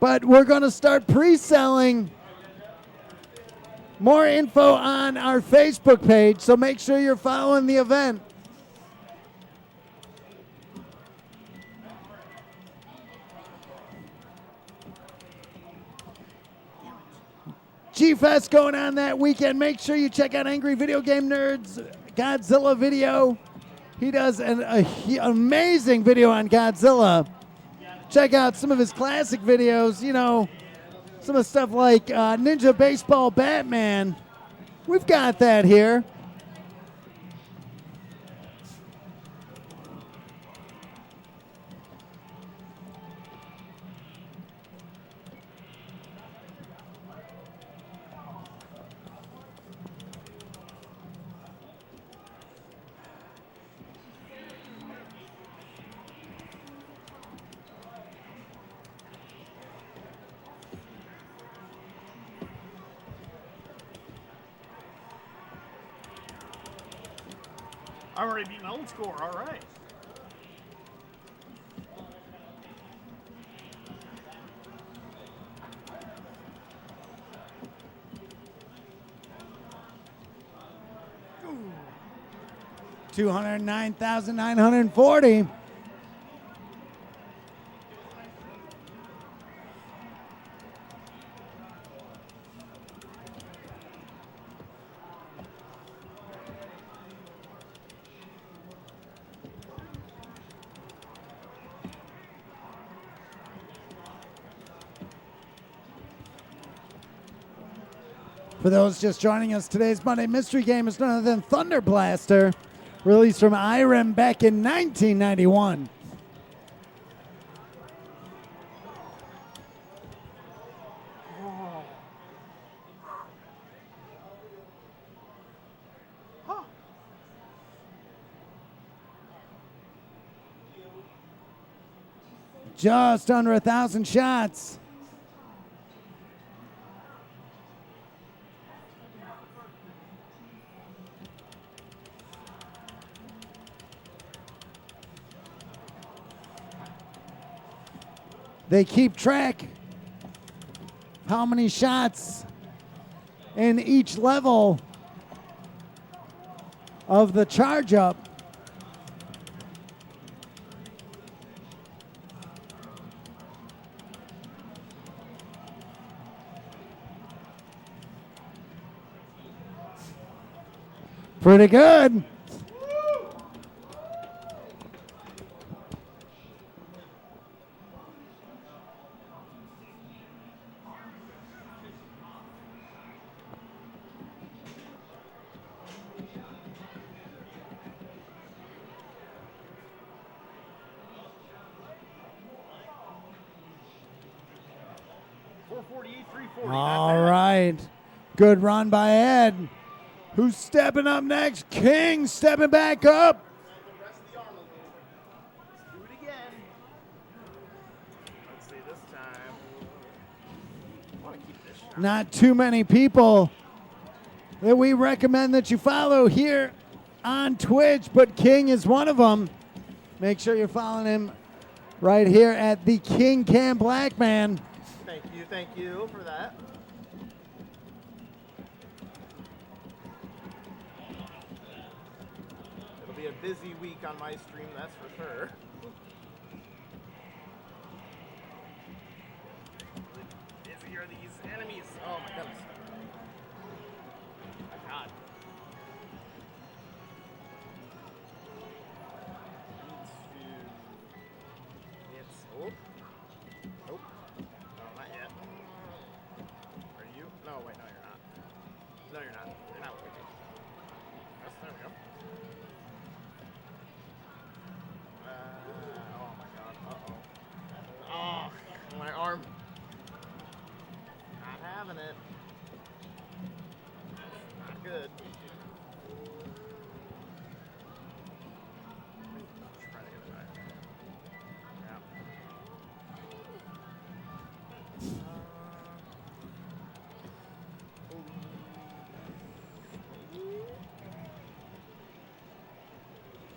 But we're going to start pre-selling. More info on our Facebook page, so make sure you're following the event. G-Fest going on that weekend. Make sure you check out Angry Video Game Nerd's Godzilla video. He does an amazing video on Godzilla. Check out some of his classic videos, you know, some of stuff like Ninja Baseball Batman. We've got that here. I'm already beating my old score. All right. $209,940. For those just joining us, today's Monday mystery game is none other than Thunder Blaster, released from Irem back in 1991. Just under 1,000 shots. They keep track how many shots in each level of the charge up. Pretty good. All right. Good run by Ed. Who's stepping up next? King stepping back up. The rest of the arm will do. Let's do it again. Let's see this time. I want to keep this shot. Not too many people that we recommend that you follow here on Twitch, but King is one of them. Make sure you're following him right here at the King Cam Blackman. Thank you for that. It'll be a busy week on my stream, that's for sure. Busy are these enemies. Oh my goodness. My God. It's oh. Nope. No, not yet. Are you? No, wait, no, you're not. No, you're not. You're not waiting. Yes, there we go. Oh my God. Uh-oh. Oh, my arm. Not having it. Not good. Try to get it right. Yeah.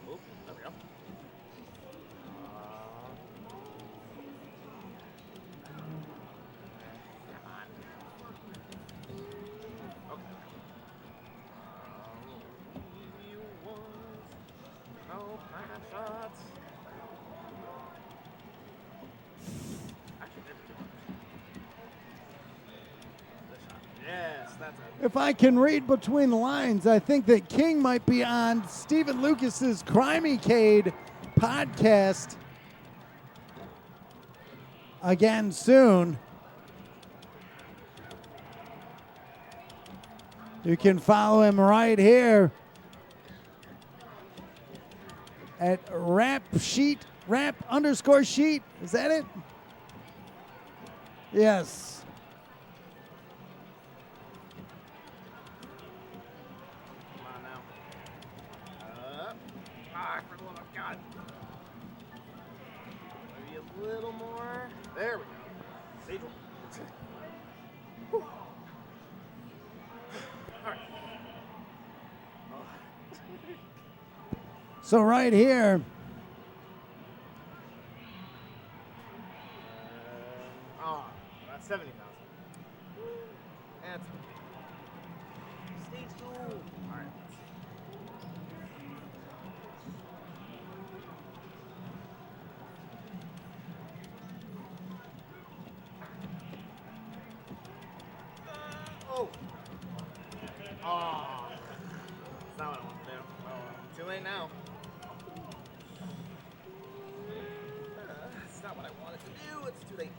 Oh, there we go. Come on. Okay. You want no bad shots. Actually, maybe two ones. This shot. Yes, that's it. If I can read between the lines, I think that King might be on Stephen Lucas's Crimecade podcast again soon. You can follow him right here at rap underscore sheet. Is that it? Yes. Come on now. For the love of God. Maybe a little more. There we go. Sage one. Whew. All right. So right here, That's 70,000. That's stage 2. All right. Oh. Oh. That's not what I want to do. Oh, too late now. It's not what I wanted to do. It's too late.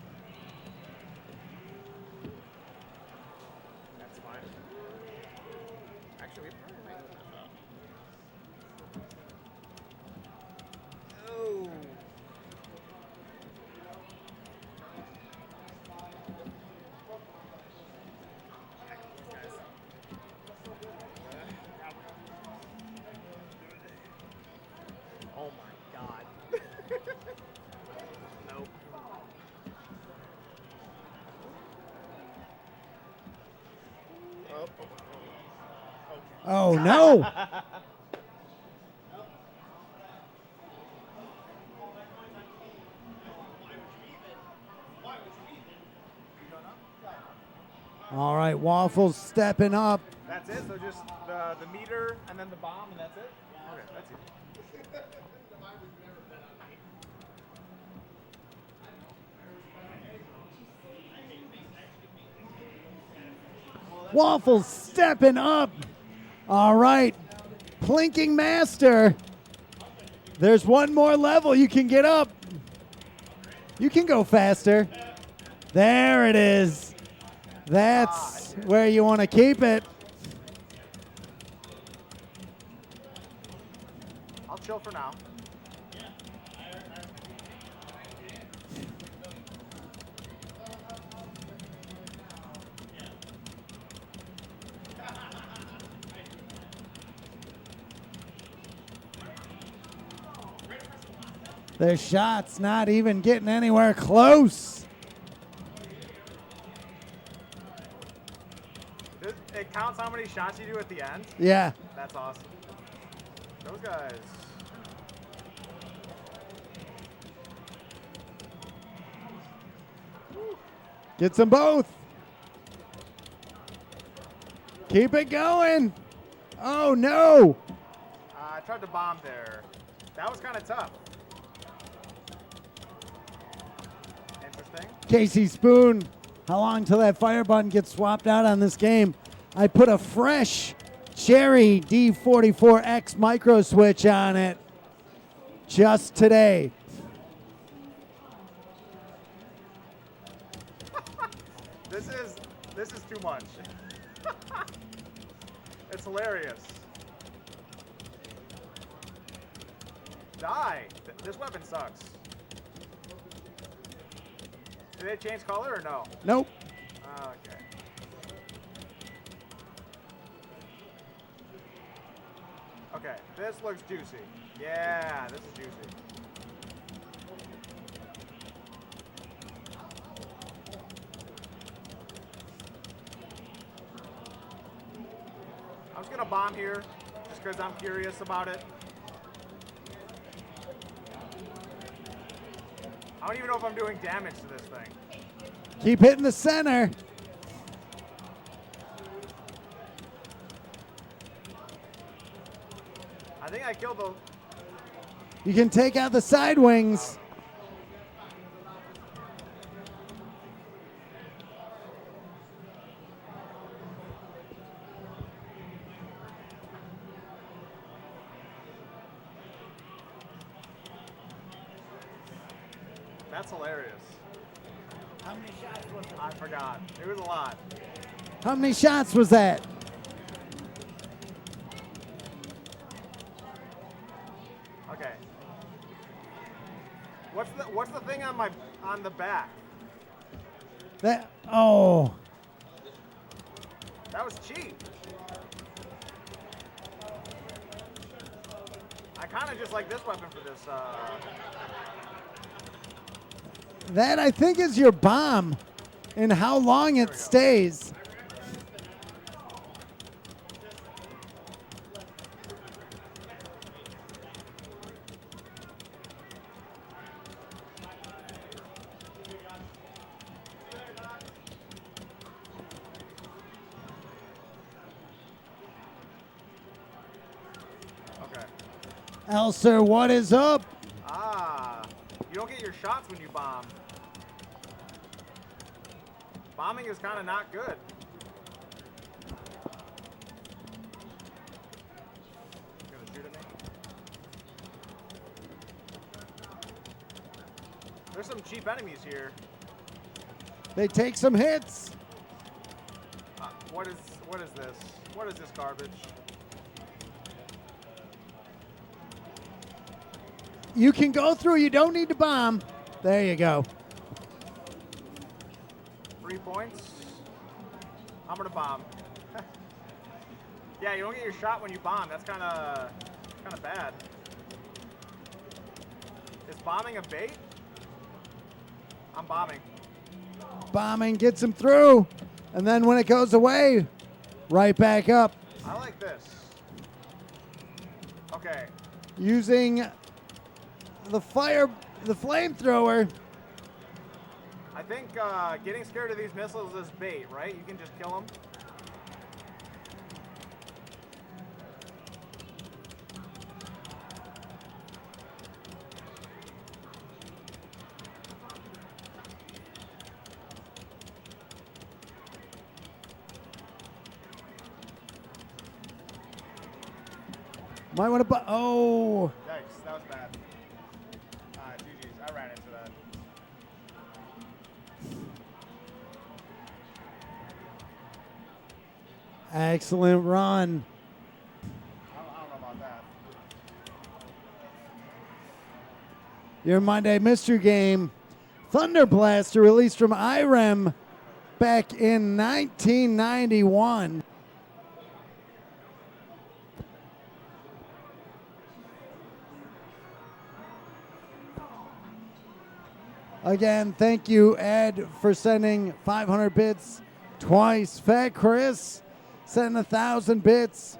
That's fine. Oh my god. Nope. Oh, no. All right, Waffles stepping up. That's it? So just the meter and then the bomb and that's it? Okay, that's it. Waffles stepping up. All right, Plinking Master. There's one more level you can get up. You can go faster. There it is. That's where you want to keep it. I'll chill for now. Their shot's not even getting anywhere close. It counts how many shots you do at the end? Yeah. That's awesome. Those guys. Gets them both. Keep it going. Oh, no. I tried to bomb there. That was kind of tough. Interesting. Casey Spoon, how long till that fire button gets swapped out on this game? I put a fresh Cherry D44X micro switch on it just today. This is too much. It's hilarious. Die. This weapon sucks. Did they change color or no? Nope. Okay. Okay, this looks juicy. Yeah, this is juicy. I'm just gonna bomb here, just because I'm curious about it. I don't even know if I'm doing damage to this thing. Keep hitting the center. I think I killed the... You can take out the side wings. That's hilarious. How many shots was it? I forgot. It was a lot. How many shots was that? Okay. What's the thing on the back? That oh. That was cheap. I kind of just like this weapon for this. That I think is your bomb and how long it stays. Okay. Elser, what is up? Ah, you don't get your shots when you bomb. Bombing is kind of not good. Gonna shoot at me? There's some cheap enemies here. They take some hits. What is this? What is this garbage? You can go through, you don't need to bomb. There you go. 3 points. I'm gonna bomb. Yeah, you don't get your shot when you bomb. That's kind of bad. Is bombing a bait? I'm bombing. Bombing gets him through. And then when it goes away, right back up. I like this. Okay. Using the flamethrower. I think getting scared of these missiles is bait, right? You can just kill them. Might want to. Oh. Yikes, that was bad. GG's, I ran into that. Excellent run. I don't know about that. Your Monday mystery game, Thunder Blaster, released from IREM back in 1991. Again, thank you, Ed, for sending 500 bits twice. Fat Chris sending 1,000 bits.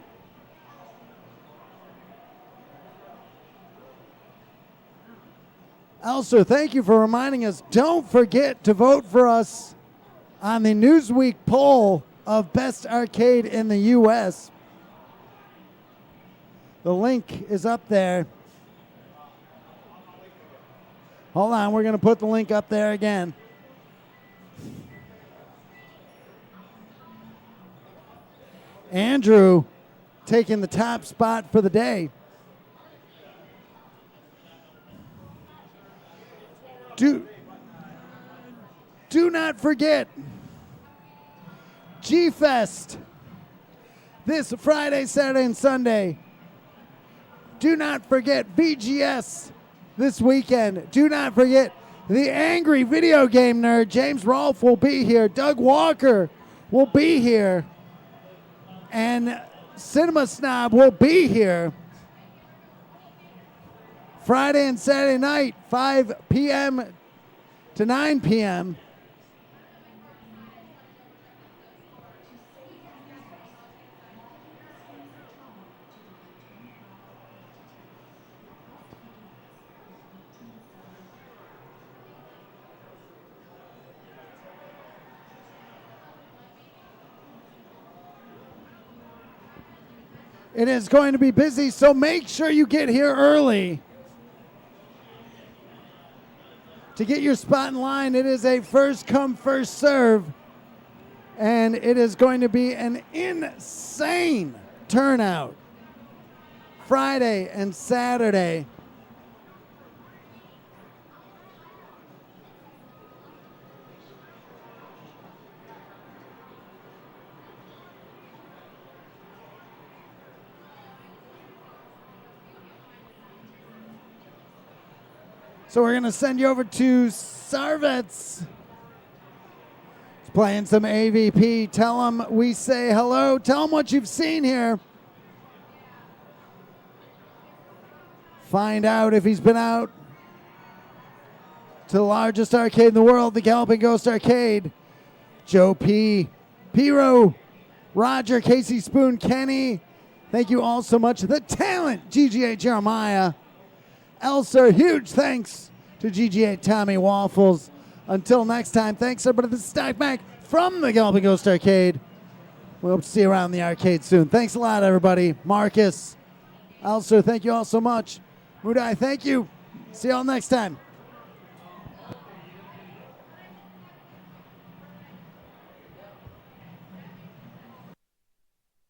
Also, thank you for reminding us, don't forget to vote for us on the Newsweek poll of Best Arcade in the U.S. The link is up there. Hold on, we're going to put the link up there again. Andrew taking the top spot for the day. Do not forget G-Fest this Friday, Saturday, and Sunday. Do not forget VGS this weekend. Do not forget the angry video game nerd, James Rolfe, will be here. Doug Walker will be here. And Cinema Snob will be here. Friday and Saturday night, 5 p.m. to 9 p.m. It is going to be busy, so make sure you get here early. To get your spot in line, it is a first come, first serve. And it is going to be an insane turnout. Friday and Saturday. So we're going to send you over to Sarvets. He's playing some AVP. Tell him we say hello. Tell him what you've seen here. Find out if he's been out to the largest arcade in the world, the Galloping Ghost Arcade. Joe P, Piro, Roger, Casey Spoon, Kenny. Thank you all so much. The talent, GGA Jeremiah. Elser, huge thanks to GGA Tommy Waffles. Until next time, thanks everybody. This is Stack Mac from the Galloping Ghost Arcade. We hope to see you around the arcade soon. Thanks a lot, everybody. Marcus, Elser, thank you all so much. Mudai, thank you. See you all next time.